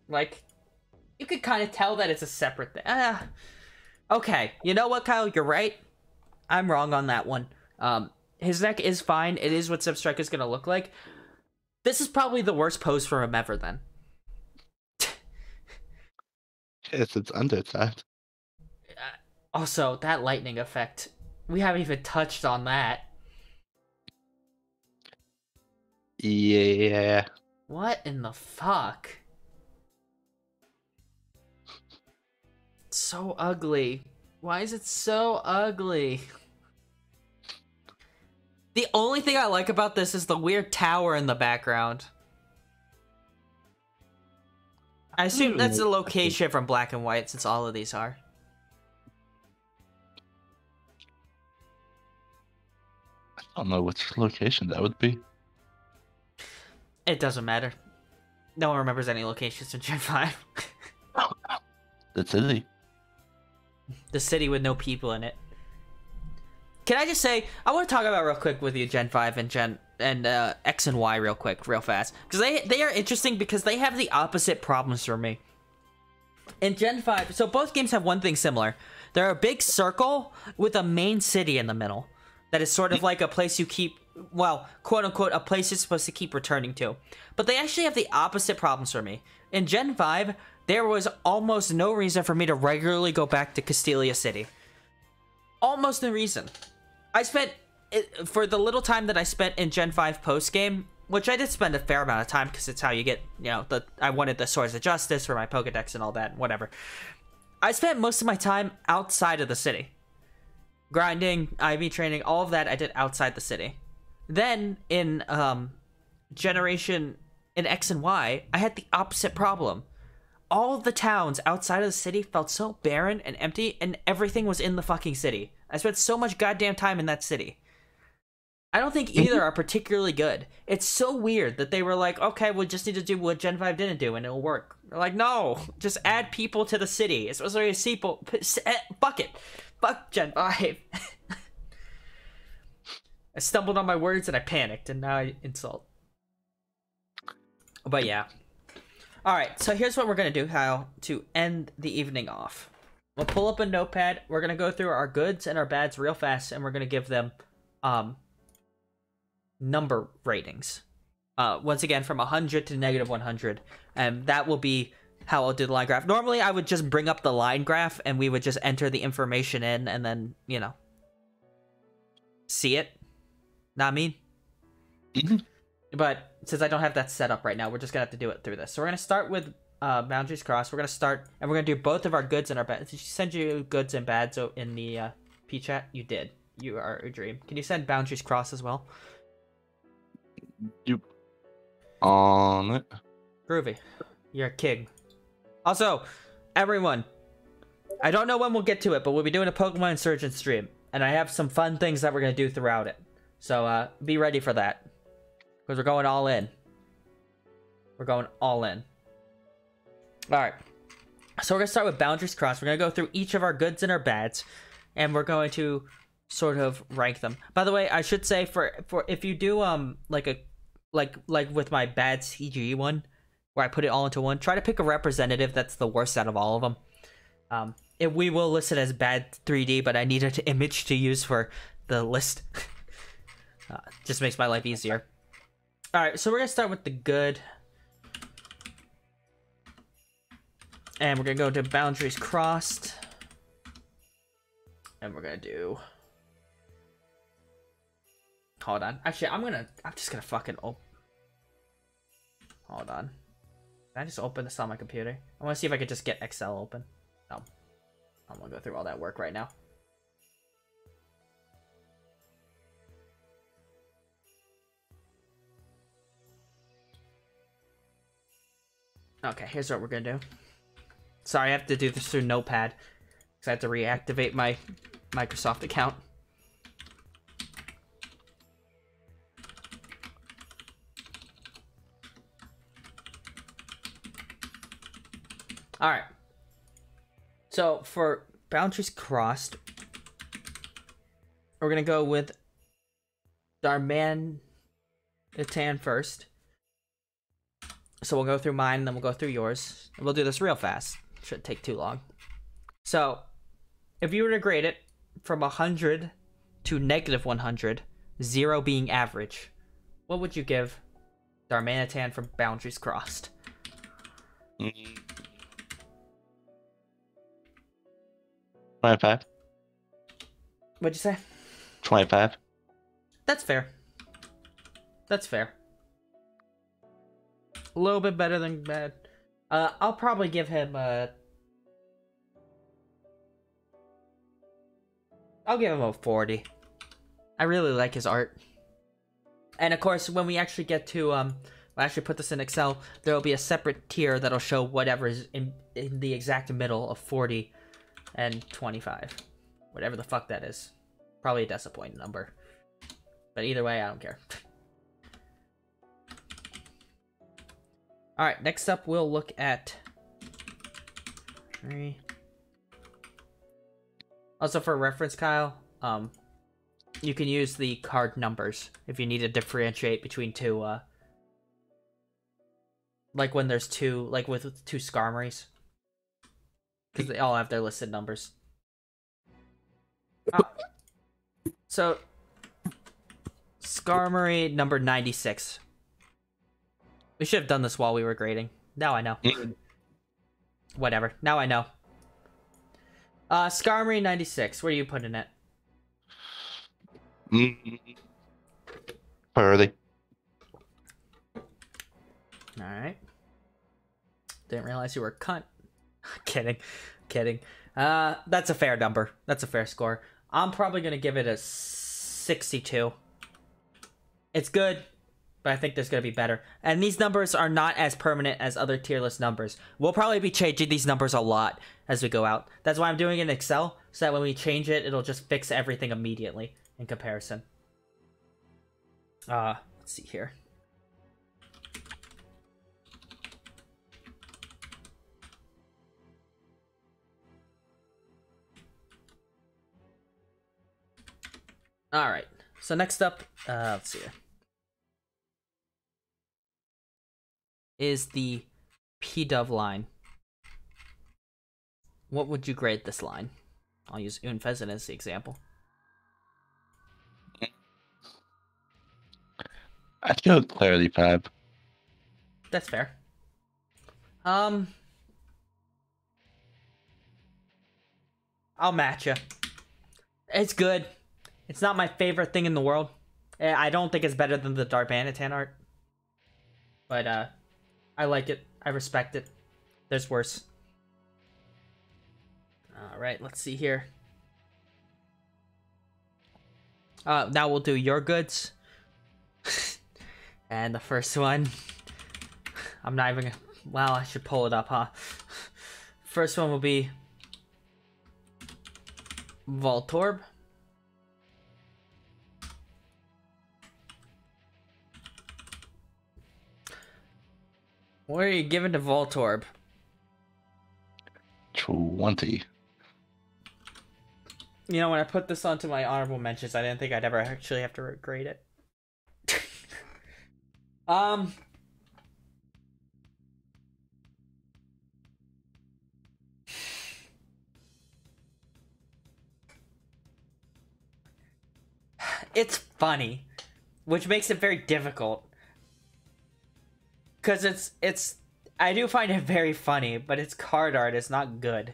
like, you could kind of tell that it's a separate thing. Okay, you know what, Kyle? You're right. I'm wrong on that one. His neck is fine. It is what Zebstrika is going to look like. This is probably the worst pose for him ever, then. Yes, it's undersized. Also, that lightning effect. We haven't even touched on that. Yeah. What in the fuck? It's so ugly. Why is it so ugly? The only thing I like about this is the weird tower in the background. I assume that's the location from Black and White, since all of these are. I don't know which location that would be. It doesn't matter. No one remembers any locations in Gen 5. The city. The city with no people in it. Can I just say, I want to talk about real quick with you Gen 5 and X and Y real quick, real fast. Because they are interesting because they have the opposite problems for me. In Gen 5, so both games have one thing similar. They're a big circle with a main city in the middle. That is sort of like a place you keep, well, quote-unquote, a place you're supposed to keep returning to. But they actually have the opposite problems for me. In Gen 5, there was almost no reason for me to regularly go back to Castelia City. Almost no reason. I spent, for the little time that I spent in Gen 5 post-game, which I did spend a fair amount of time because it's how you get, you know, I wanted the Swords of Justice for my Pokedex and all that, whatever. I spent most of my time outside of the city. Grinding, IV training, all of that I did outside the city. Then, in Generation, in X and Y, I had the opposite problem. All of the towns outside of the city felt so barren and empty, and everything was in the fucking city. I spent so much goddamn time in that city. I don't think either are particularly good. It's so weird that they were like, okay, we just need to do what Gen 5 didn't do and it'll work. They're like, no, just add people to the city. It's supposed to be a sequel. Fuck it. Fuck Gen 5. I stumbled on my words and I panicked and now I insult. But yeah. Alright, so here's what we're going to do, Kyle, to end the evening off. We'll pull up a notepad. We're going to go through our goods and our bads real fast and we're going to give them number ratings. Once again, from 100 to negative 100. And that will be how I'll do the line graph. Normally, I would just bring up the line graph and we would just enter the information in and then, you know, see it. Not me. But since I don't have that set up right now, we're just going to have to do it through this. So we're going to start with Boundaries Crossed. We're going to start, and we're going to do both of our goods and our bads. Did you send you goods and bads in the P-chat? You did. You are a dream. Can you send Boundaries Crossed as well? You on it. Groovy. You're a king. Also, everyone, I don't know when we'll get to it, but we'll be doing a Pokemon Insurgent stream, and I have some fun things that we're going to do throughout it. So, be ready for that. Because we're going all in. We're going all in. Alright. So we're going to start with Boundaries Crossed. We're going to go through each of our goods and our bads. And we're going to sort of rank them. By the way, I should say for if you do like with my bad TCG one, where I put it all into one, try to pick a representative that's the worst out of all of them. We will list it as bad 3D, but I need an image to use for the list. Just makes my life easier. Alright, so we're going to start with the good. And we're going to go to Boundaries Crossed. And we're going to do... Hold on. Actually, I'm just going to fucking open... Hold on. Can I just open this on my computer? I want to see if I could just get Excel open. No. I'm going to go through all that work right now. Okay, here's what we're going to do. Sorry, I have to do this through Notepad. Because I have to reactivate my Microsoft account. Alright. So, for Boundaries Crossed, we're going to go with Darmanitan first. So we'll go through mine, and then we'll go through yours. We'll do this real fast. Shouldn't take too long. So, if you were to grade it from 100 to -100, 0 being average, what would you give Darmanitan from Boundaries Crossed? 25. What'd you say? 25. That's fair. That's fair. A little bit better than bad. I'll probably give him I'll give him a 40. I really like his art. And of course, when we actually get to we'll actually put this in Excel, there will be a separate tier that'll show whatever is in the exact middle of 40 and 25. Whatever the fuck that is. Probably a disappointing number. But either way, I don't care. Alright, next up we'll look at 3. Also for reference, Kyle, you can use the card numbers if you need to differentiate between two, like when there's two, like with two Skarmories. Because they all have their listed numbers. So, Skarmory number 96. We should have done this while we were grading. Now I know. Whatever. Now I know. Skarmory 96. Where are you putting it? Priority. Alright. Didn't realize you were a cunt. Kidding. Kidding. That's a fair number. That's a fair score. I'm probably going to give it a 62. It's good, but I think there's going to be better. And these numbers are not as permanent as other tier list numbers. We'll probably be changing these numbers a lot as we go out. That's why I'm doing it in Excel, so that when we change it, it'll just fix everything immediately in comparison. Let's see here. Alright, so next up, let's see here. Is the P-Dove line. What would you grade this line? I'll use Unfezant as the example. I'd go Clarity 5. That's fair. I'll match you. It's good. It's not my favorite thing in the world. I don't think it's better than the Darmanitan art. But, I like it. I respect it. There's worse. Alright, let's see here. Now we'll do your goods. And the first one... I'm not even gonna... Well, I should pull it up, huh? First one will be... Voltorb. What are you giving to Voltorb? 20. You know, when I put this onto my honorable mentions, I didn't think I'd ever actually have to grade it. It's funny, which makes it very difficult. Because it's I do find it very funny, but its card art is not good.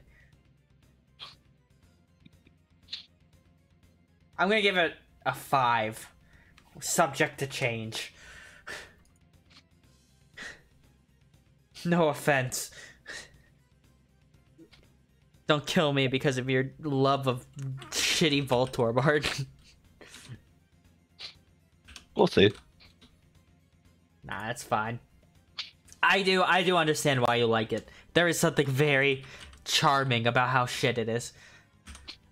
I'm gonna give it a 5. Subject to change. No offense. Don't kill me because of your love of shitty Voltorb art. We'll see. Nah, that's fine. I do understand why you like it. There is something very charming about how shit it is.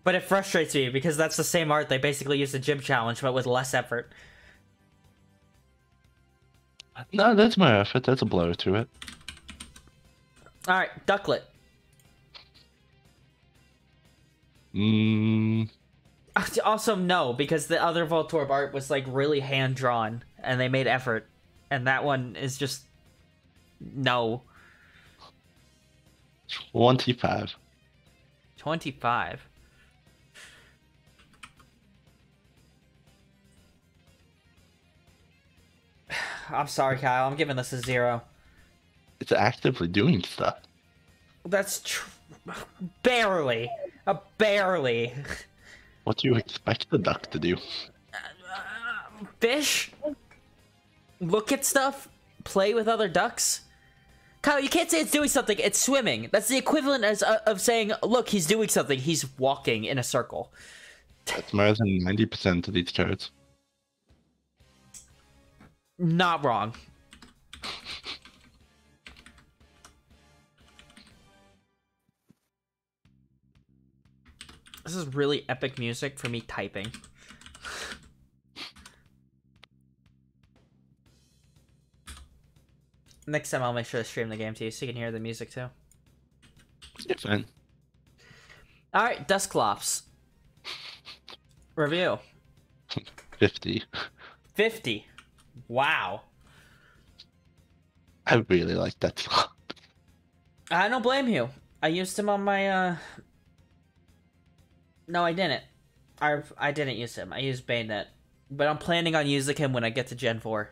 But it frustrates me because that's the same art they basically used in Gym Challenge, but with less effort. No, that's my effort. That's a blow to it. Alright, Ducklet. Mm, Also, no, because the other Voltorb art was like really hand drawn, and they made effort, and that one is just no. 25. 25. I'm sorry, Kyle. I'm giving this a 0. It's actively doing stuff. That's barely. Barely. What do you expect the duck to do? Fish? Look at stuff? Play with other ducks? Kyle, you can't say it's doing something. It's swimming. That's the equivalent of saying, look, he's doing something. He's walking in a circle. That's more than 90% of these cards. Not wrong. This is really epic music for me typing. Next time I'll make sure to stream the game to you so you can hear the music too. Yeah, fine. Alright, Dusclops. Review. 50. 50. Wow. I really like that slot. I don't blame you. I used him on my, No, I didn't. I didn't use him. I used Bayonet. But I'm planning on using him when I get to Gen 4.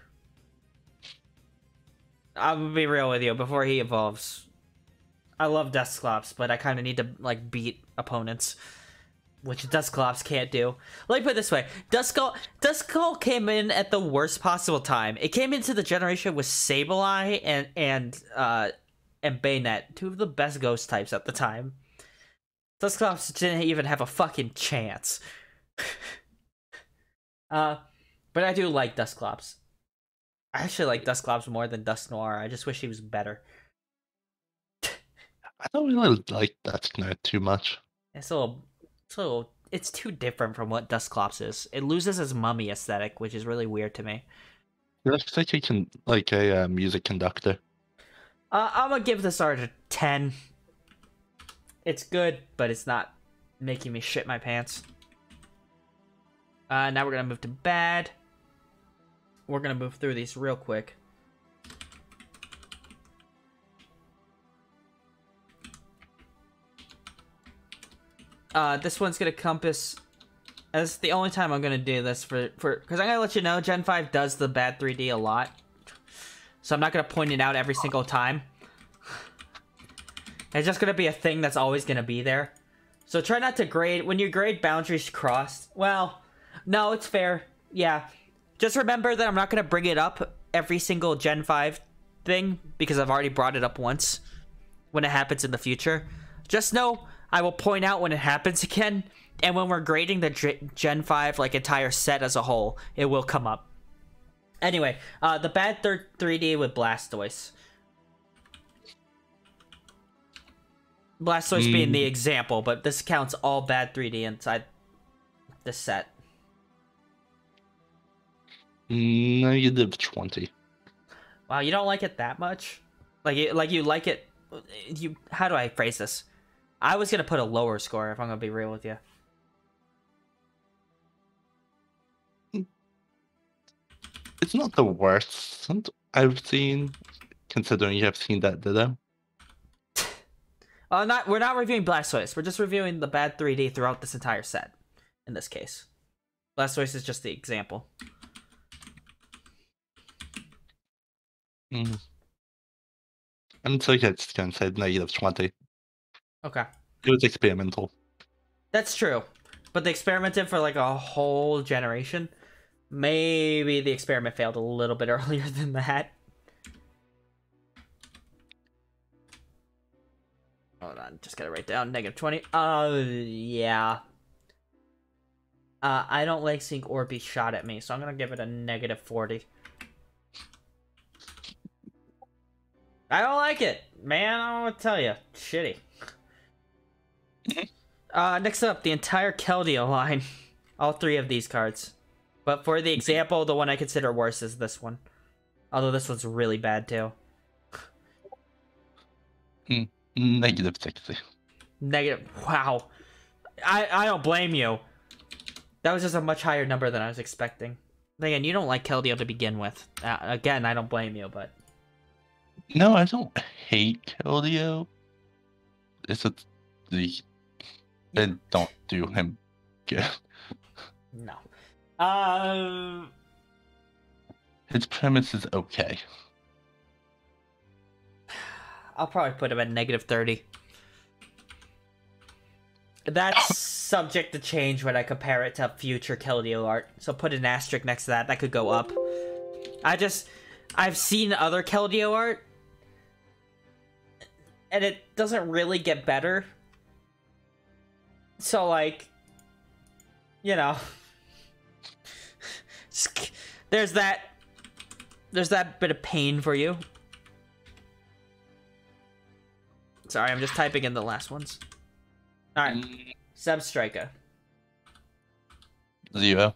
I'll be real with you, before he evolves. I love Dusclops, but I kind of need to, like, beat opponents. Which Dusclops can't do. Let me put it this way. Duskull came in at the worst possible time. It came into the generation with Sableye and Bayonet. Two of the best ghost types at the time. Dusclops didn't even have a fucking chance. But I do like Dusclops. I actually like Dusclops more than Dusknoir. I just wish he was better. I don't really like Dusknoir too much. It's it's too different from what Dusclops is. It loses its mummy aesthetic, which is really weird to me. It looks like a music conductor. I'm gonna give this art a 10. It's good, but it's not making me shit my pants. Now we're gonna move to bad. We're gonna move through these real quick. This one's gonna compass. This is the only time I'm gonna do this for because I'm gonna let you know Gen 5 does the bad 3D a lot, so I'm not gonna point it out every single time. It's just gonna be a thing that's always gonna be there. So try not to grade when you grade boundaries crossed. Well, no, it's fair. Yeah, just remember that I'm not gonna bring it up every single Gen 5 thing because I've already brought it up once. When it happens in the future, just know I will point out when it happens again, and when we're grading the Gen 5 like entire set as a whole, it will come up. Anyway, the bad 3D with Blastoise. Blastoise being the example, but this counts all bad 3D inside this set. -20. Wow, you don't like it that much? Like you like it? How do I phrase this? I was gonna put a lower score if I'm gonna be real with you. It's not the worst I've seen, considering you have seen that Ditto. We're not reviewing Blastoise. We're just reviewing the bad 3D throughout this entire set. In this case, Blastoise is just the example. I'm still just gonna say -20. Okay. It was experimental. That's true. But they experimented for like a whole generation. Maybe the experiment failed a little bit earlier than that. Hold on, just gotta write down -20. Yeah. I don't like seeing Orby shot at me, so I'm gonna give it a -40. I don't like it, man. I don't want to tell you, shitty. Next up, the entire Keldeo line. All 3 of these cards. But for the example, the one I consider worse is this one. Although this one's really bad too. -60. Wow. I don't blame you. That was just a much higher number than I was expecting. Again, you don't like Keldeo to begin with. Again, I don't blame you, but... No, I don't hate Keldeo. It's just the... They don't do him good. No. His premise is okay. I'll probably put him at -30. That's subject to change when I compare it to future Keldeo art. So put an asterisk next to that. That could go up. I've seen other Keldeo art, and it doesn't really get better. So, like, you know, there's that bit of pain for you. Sorry, I'm just typing in the last ones. Alright, Substriker. 0.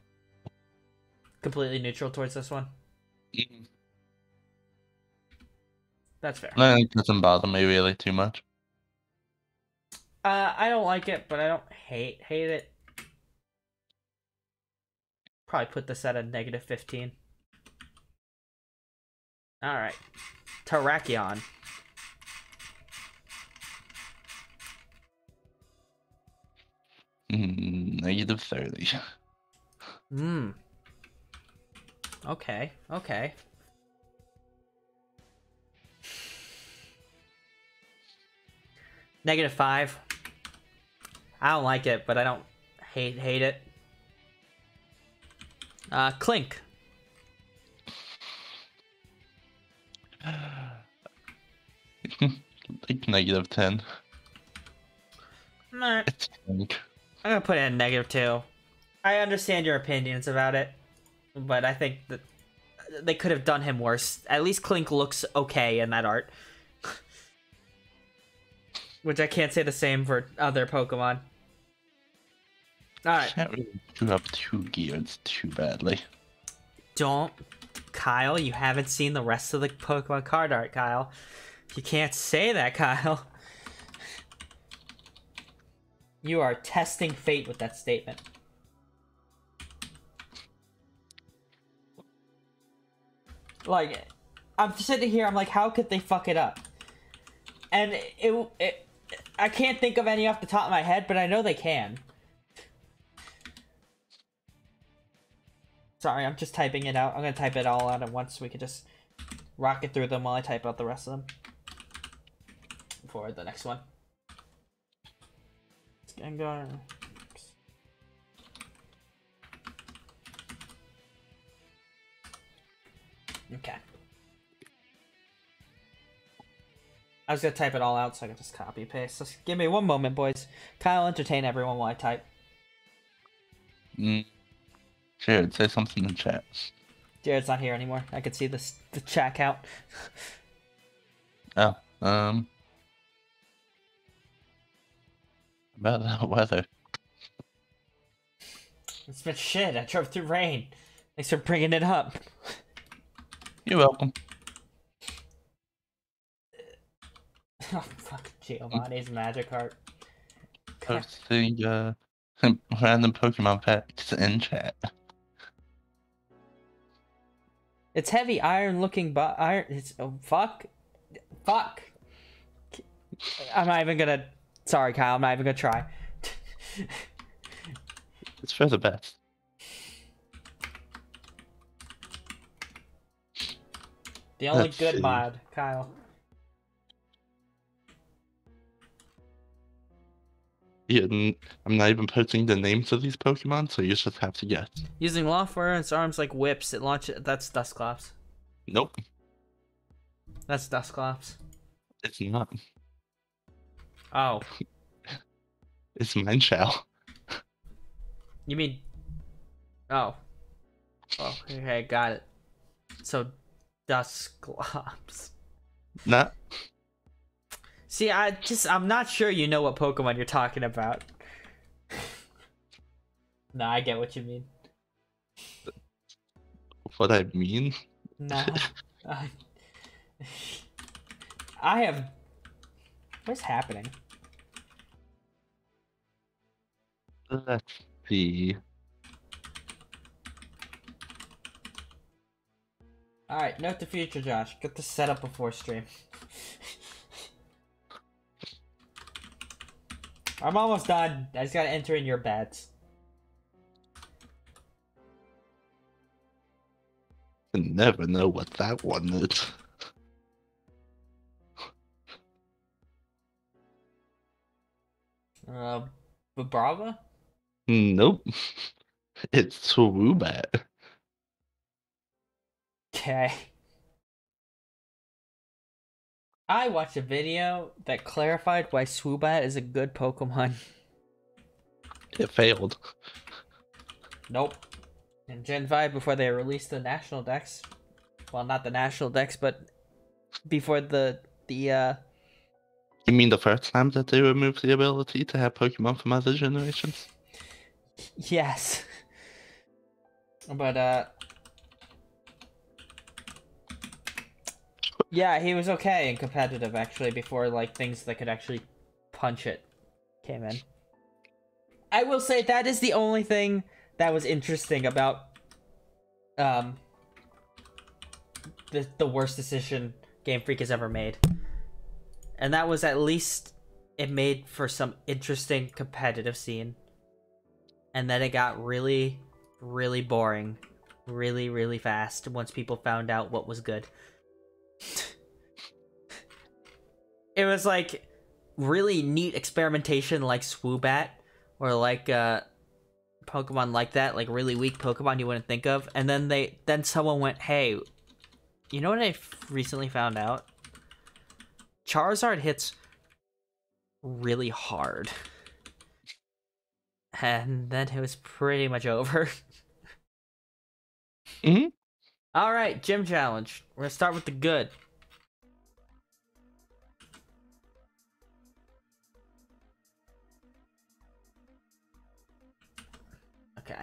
Completely neutral towards this one. That's fair. It doesn't bother me really too much. I don't like it, but I don't hate it. Probably put this at a -15. Alright. Terrakion. -30. Okay. -5. I don't like it, but I don't hate it. Clink. Like -10. Nah, It's Clink. I'm gonna put it in -2. I understand your opinions about it, but I think that they could have done him worse. At least Clink looks okay in that art. Which I can't say the same for other Pokemon. Alright. Can't really do up 2 gears too badly. Don't. Kyle, you haven't seen the rest of the Pokemon card art, Kyle. You can't say that, Kyle. You are testing fate with that statement. Like, I'm sitting here, I'm like, how could they fuck it up? And I can't think of any off the top of my head, but I know they can. Sorry, I'm just typing it out. I'm gonna type it all out at once so we can just rocket through them while I type out the rest of them. For the next one. Gengar. Okay. I was gonna type it all out so I can just copy paste. Just give me one moment, boys. Kyle, entertain everyone while I type. Jared, say something in chat. Jared's not here anymore. I can see the chat count. Oh, about that weather. It's been shit. I drove through rain. Thanks for bringing it up. You're welcome. Oh, fuck Giovanni's Magikarp. Posting random Pokemon facts in chat. It's heavy iron looking, but iron. It's fuck. I'm not even gonna. Sorry, Kyle. I'm not even gonna try. It's for the best. The only Let's good see. mod, Kyle. Yeah, I'm not even posting the names of these Pokemon, so you just have to guess. Using Lawfare and its arms like whips, it launches. That's Dusclops. Nope, That's Dusclops. it's not. Oh, It's Mindshow. you mean? Oh. Oh, okay, got it. So, Dusclops. Not. See, I'm not sure you know what Pokemon you're talking about. Nah, I get what you mean. What I mean? Nah. I have... What's happening? Let's see. Alright, note to future Josh. Get this set up before stream. I'm almost done. I just gotta enter in your bets. You never know what that one is. Brava? Nope. It's Swoobat. Okay. I watched a video that clarified why Swoobat is a good Pokemon. It failed. Nope. In Gen 5, before they released the National Dex, well, not the National Dex, but before the You mean the first time that they removed the ability to have Pokemon from other generations? Yes. But, yeah, he was okay in competitive, actually, before, like, things that could actually punch it came in. I will say that is the only thing that was interesting about, the worst decision Game Freak has ever made. And that was at least it made for some interesting competitive scene. And then it got really, really boring really, really fast once people found out what was good. It was like really neat experimentation like Swoobat or like Pokemon like that, like really weak Pokemon you wouldn't think of. And then someone went, hey, you know what I recently found out? Charizard hits really hard. And then it was pretty much over. Mm-hmm. Alright, gym challenge. We're gonna start with the good. Okay.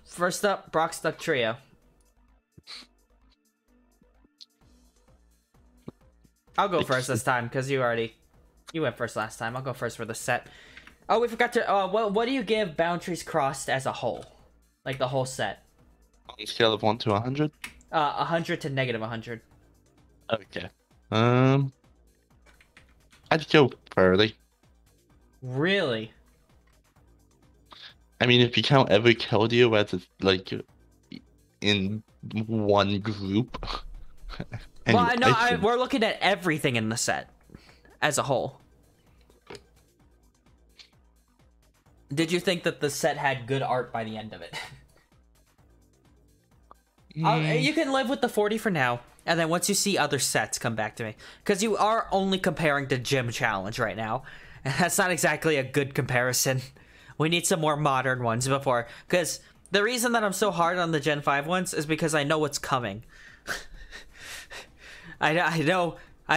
First up, Brock's Duck Trio. I'll go first this time, because you went first last time. I'll go first for the set. Oh, we forgot to, what do you give Boundaries Crossed as a whole? Like, the whole set. On a scale of 1 to 100? 100 to negative 100. Okay. I'd go 30. Really? I mean, if you count every Keldeo as like in one group. Well, no, we're looking at everything in the set as a whole. Did you think that the set had good art by the end of it? You can live with the 40 for now, and then once you see other sets, come back to me. Because you are only comparing the gym challenge right now, and that's not exactly a good comparison. We need some more modern ones before, because the reason that I'm so hard on the Gen 5 ones is because I know what's coming. I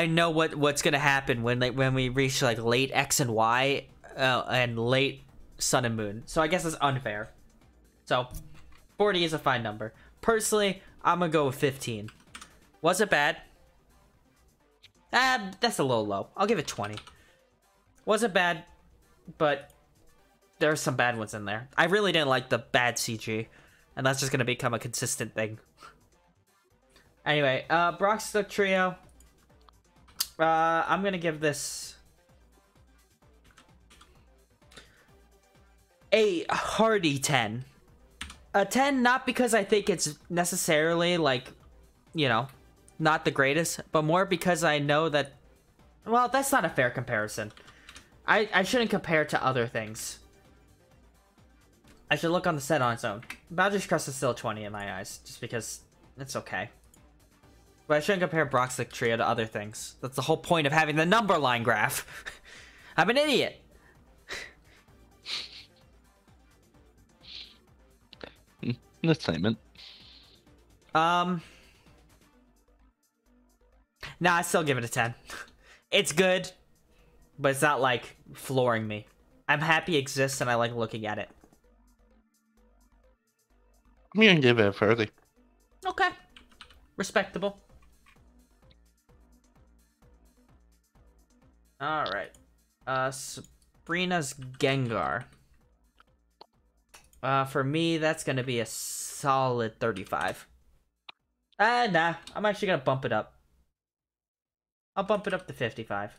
know what's gonna happen when we reach like late X and Y and late Sun and Moon. So I guess it's unfair. So 40 is a fine number. Personally, I'm gonna go with 15. Was it bad? That's a little low. I'll give it 20. Was it bad? But there's some bad ones in there. I really didn't like the bad CG, and that's just gonna become a consistent thing. Anyway, Brock's Duck Trio. I'm gonna give this a hearty 10. A 10, not because I think it's necessarily, like, you know, not the greatest, but more because I know that, well, that's not a fair comparison. I shouldn't compare to other things. I should look on the set on its own. Boundaries Crossed is still 20 in my eyes, just because it's okay. But I shouldn't compare Brock's Duck Trio to other things. That's the whole point of having the number line graph. I'm an idiot. The statement. Nah, I still give it a 10. It's good, but it's not like flooring me. I'm happy it exists and I like looking at it. I'm gonna give it a 30. Okay. Respectable. Alright. Sabrina's Gengar. For me, that's gonna be a solid 35. Nah, I'm actually gonna bump it up. I'll bump it up to 55.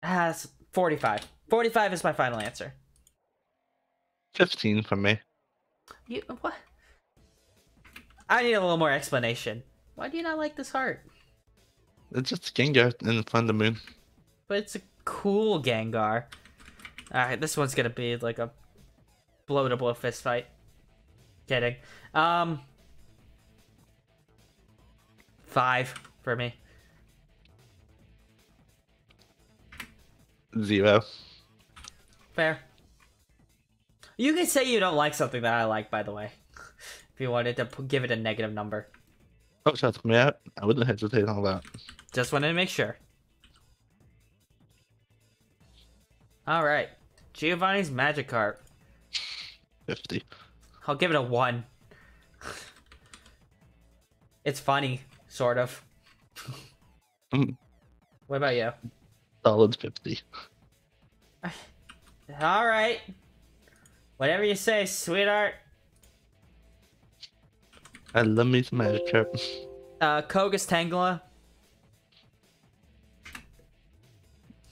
It's 45. 45 is my final answer. 15 for me. You what? I need a little more explanation. Why do you not like this heart? It's just Gengar in front of the moon. But it's a cool Gengar. Alright, this one's gonna be like a blow-to-blow fist fight. Kidding. 5 for me. 0. Fair. You can say you don't like something that I like, by the way. If you wanted to give it a negative number. Oh, shut me out. I wouldn't hesitate on that. Just wanted to make sure. Alright. Giovanni's Magikarp. 50. I'll give it a 1. It's funny, sort of. What about you? Solid 50. Alright. Whatever you say, sweetheart. I love me some Magikarp. Koga's Tangela.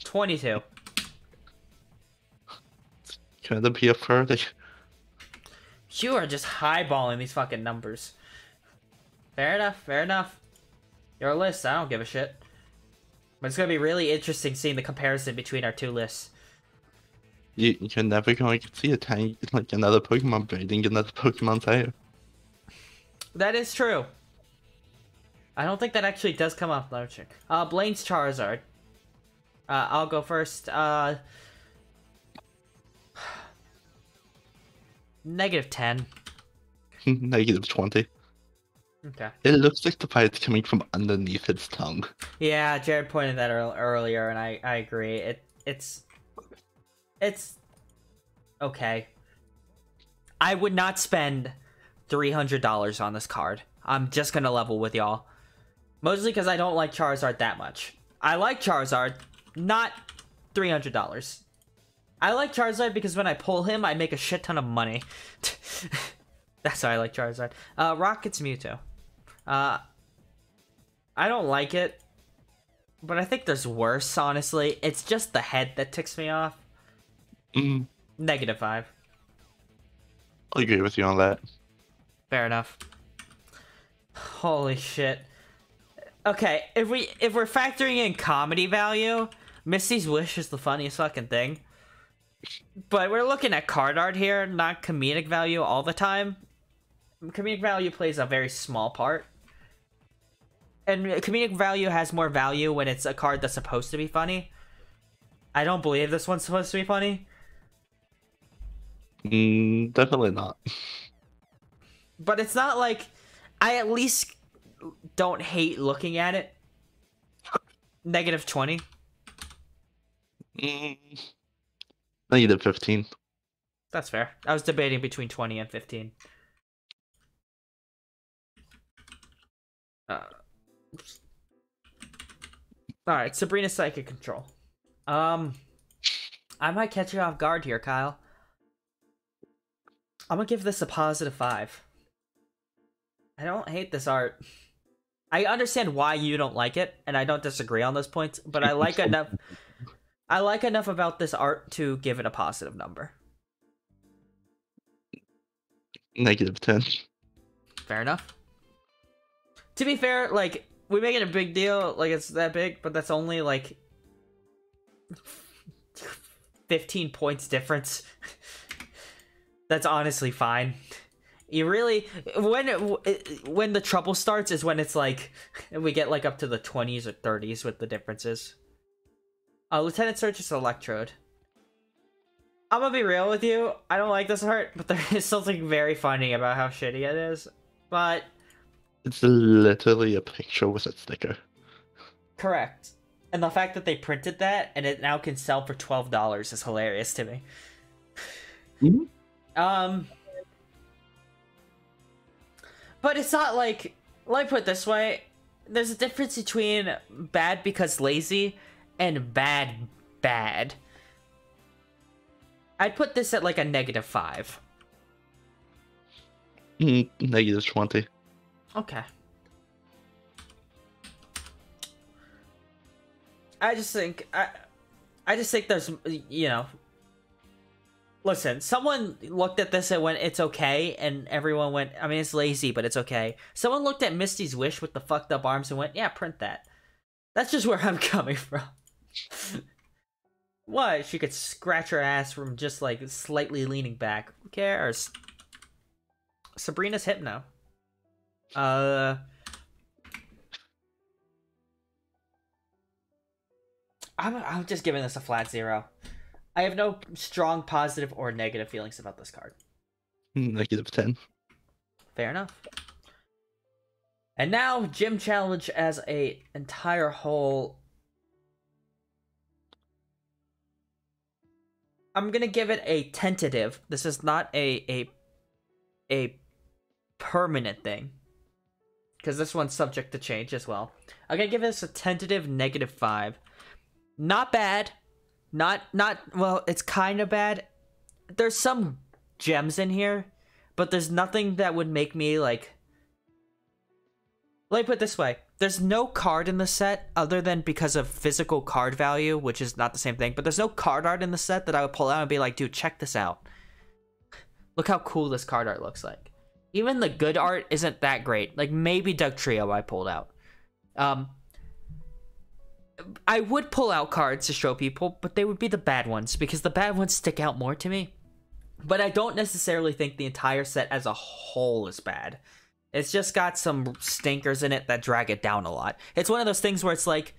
22. Can it be a 30? You are just highballing these fucking numbers. Fair enough, fair enough. Your list, I don't give a shit. But it's gonna be really interesting seeing the comparison between our two lists. You're never going to see a tiny, like another Pokemon breeding another Pokemon tail. That is true. I don't think that actually does come up, Logic. Blaine's Charizard. I'll go first. Negative 10. Negative 20. Okay. It looks like the fight's coming from underneath its tongue. Yeah, Jared pointed that earlier, and I agree. It's okay. I would not spend $300 on this card. I'm just gonna level with y'all. Mostly because I don't like Charizard that much. I like Charizard, not $300. I like Charizard because when I pull him, I make a shit ton of money. That's why I like Charizard. Rocket's Mewtwo. I don't like it, but I think there's worse, honestly. It's just the head that ticks me off. Negative 5. I'll agree with you on that. Fair enough. Holy shit. Okay, if we're factoring in comedy value, Misty's Wish is the funniest fucking thing. But we're looking at card art here, not comedic value all the time. Comedic value plays a very small part. And comedic value has more value when it's a card that's supposed to be funny. I don't believe this one's supposed to be funny. Definitely not. But it's not like... I at least don't hate looking at it. Negative 20. Negative 15. That's fair. I was debating between 20 and 15. Alright, Sabrina's Psychic Control. I might catch you off guard here, Kyle. I'm gonna give this a positive 5. I don't hate this art. I understand why you don't like it, and I don't disagree on those points, but I like enough... I like enough about this art to give it a positive number. Negative 10. Fair enough. To be fair, like, we make it a big deal, like it's that big, but that's only like 15 points difference. That's honestly fine. You really, when the trouble starts is when it's like, we get like up to the 20s or 30s with the differences. Lieutenant Surge's Electrode. I'm gonna be real with you, I don't like this art, but there is something very funny about how shitty it is. But... it's literally a picture with a sticker. correct. And the fact that they printed that, and it now can sell for $12 is hilarious to me. But it's not like... let me put it this way. There's a difference between bad because lazy and bad. I'd put this at like a -5. -20. Okay. I just think there's, you know, listen, someone looked at this and went, it's okay, and everyone went, I mean, it's lazy, but it's okay. Someone looked at Misty's Wish with the fucked up arms and went, yeah, print that. That's just where I'm coming from. What? She could scratch her ass from just, like, slightly leaning back. Who cares? Sabrina's Hypno. I'm just giving this a flat 0. I have no strong positive or negative feelings about this card. -10. Fair enough. And now, Gym Challenge as a entire whole. I'm gonna give it a tentative. This is not a permanent thing, because this one's subject to change as well. I'm gonna give this a tentative -5. Not bad. Not well, it's kind of bad. There's some gems in here, but there's nothing that would make me like. Let me put it this way. There's no card in the set other than because of physical card value, which is not the same thing, but there's no card art in the set that I would pull out and be like, dude, check this out. Look how cool this card art looks like. Even the good art isn't that great. Like, maybe Doug Trio I pulled out. I would pull out cards to show people, but they would be the bad ones, because the bad ones stick out more to me. But I don't necessarily think the entire set as a whole is bad. It's just got some stinkers in it that drag it down a lot. It's one of those things where it's like,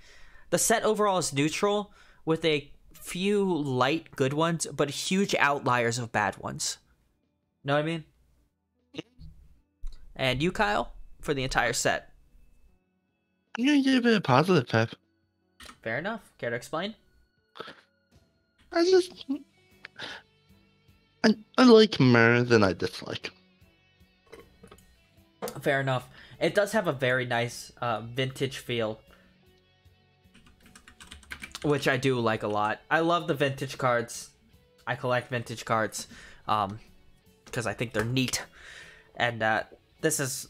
the set overall is neutral, with a few light good ones, but huge outliers of bad ones. Know what I mean? And you, Kyle, for the entire set? I'm gonna give it a +5. Fair enough. Care to explain? I like more than I dislike. Fair enough. It does have a very nice vintage feel, which I do like a lot. I love the vintage cards. I collect vintage cards because I think they're neat. And this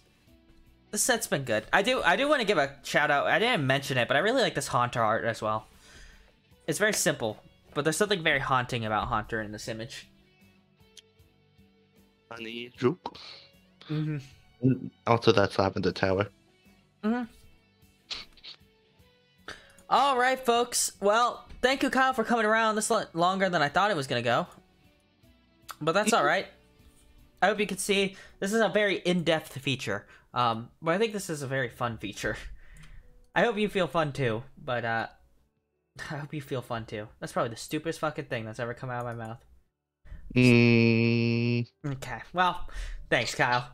set's been good. I do want to give a shout out. I didn't mention it, but I really like this Haunter art as well. It's very simple, but there's something very haunting about Haunter in this image. Funny joke. Mm-hmm. Also, that's Lavender Tower. Mm-hmm. All right, folks. Well, thank you, Kyle, for coming around this longer than I thought it was gonna go. But that's all right. I hope you can see this is a very in-depth feature. But I think this is a very fun feature. I hope you feel fun too. But I hope you feel fun too. That's probably the stupidest fucking thing that's ever come out of my mouth. Okay. Well, thanks, Kyle.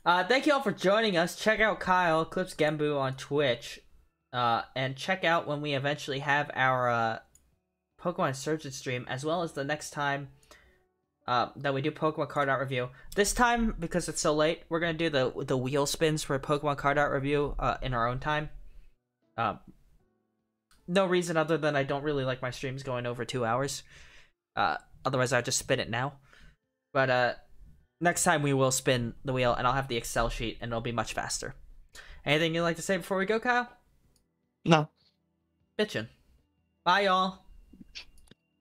Thank you all for joining us. Check out Kyle Clips Gembu on Twitch. And check out when we eventually have our Pokemon Insurgent stream, as well as the next time that we do Pokemon card art review. This time, because it's so late, we're gonna do the wheel spins for Pokemon card art review in our own time. No reason other than I don't really like my streams going over 2 hours. Otherwise, I'd just spin it now. But next time we will spin the wheel, and I'll have the Excel sheet, and it'll be much faster. Anything you'd like to say before we go, Kyle? No. Bitchin'. Bye, y'all.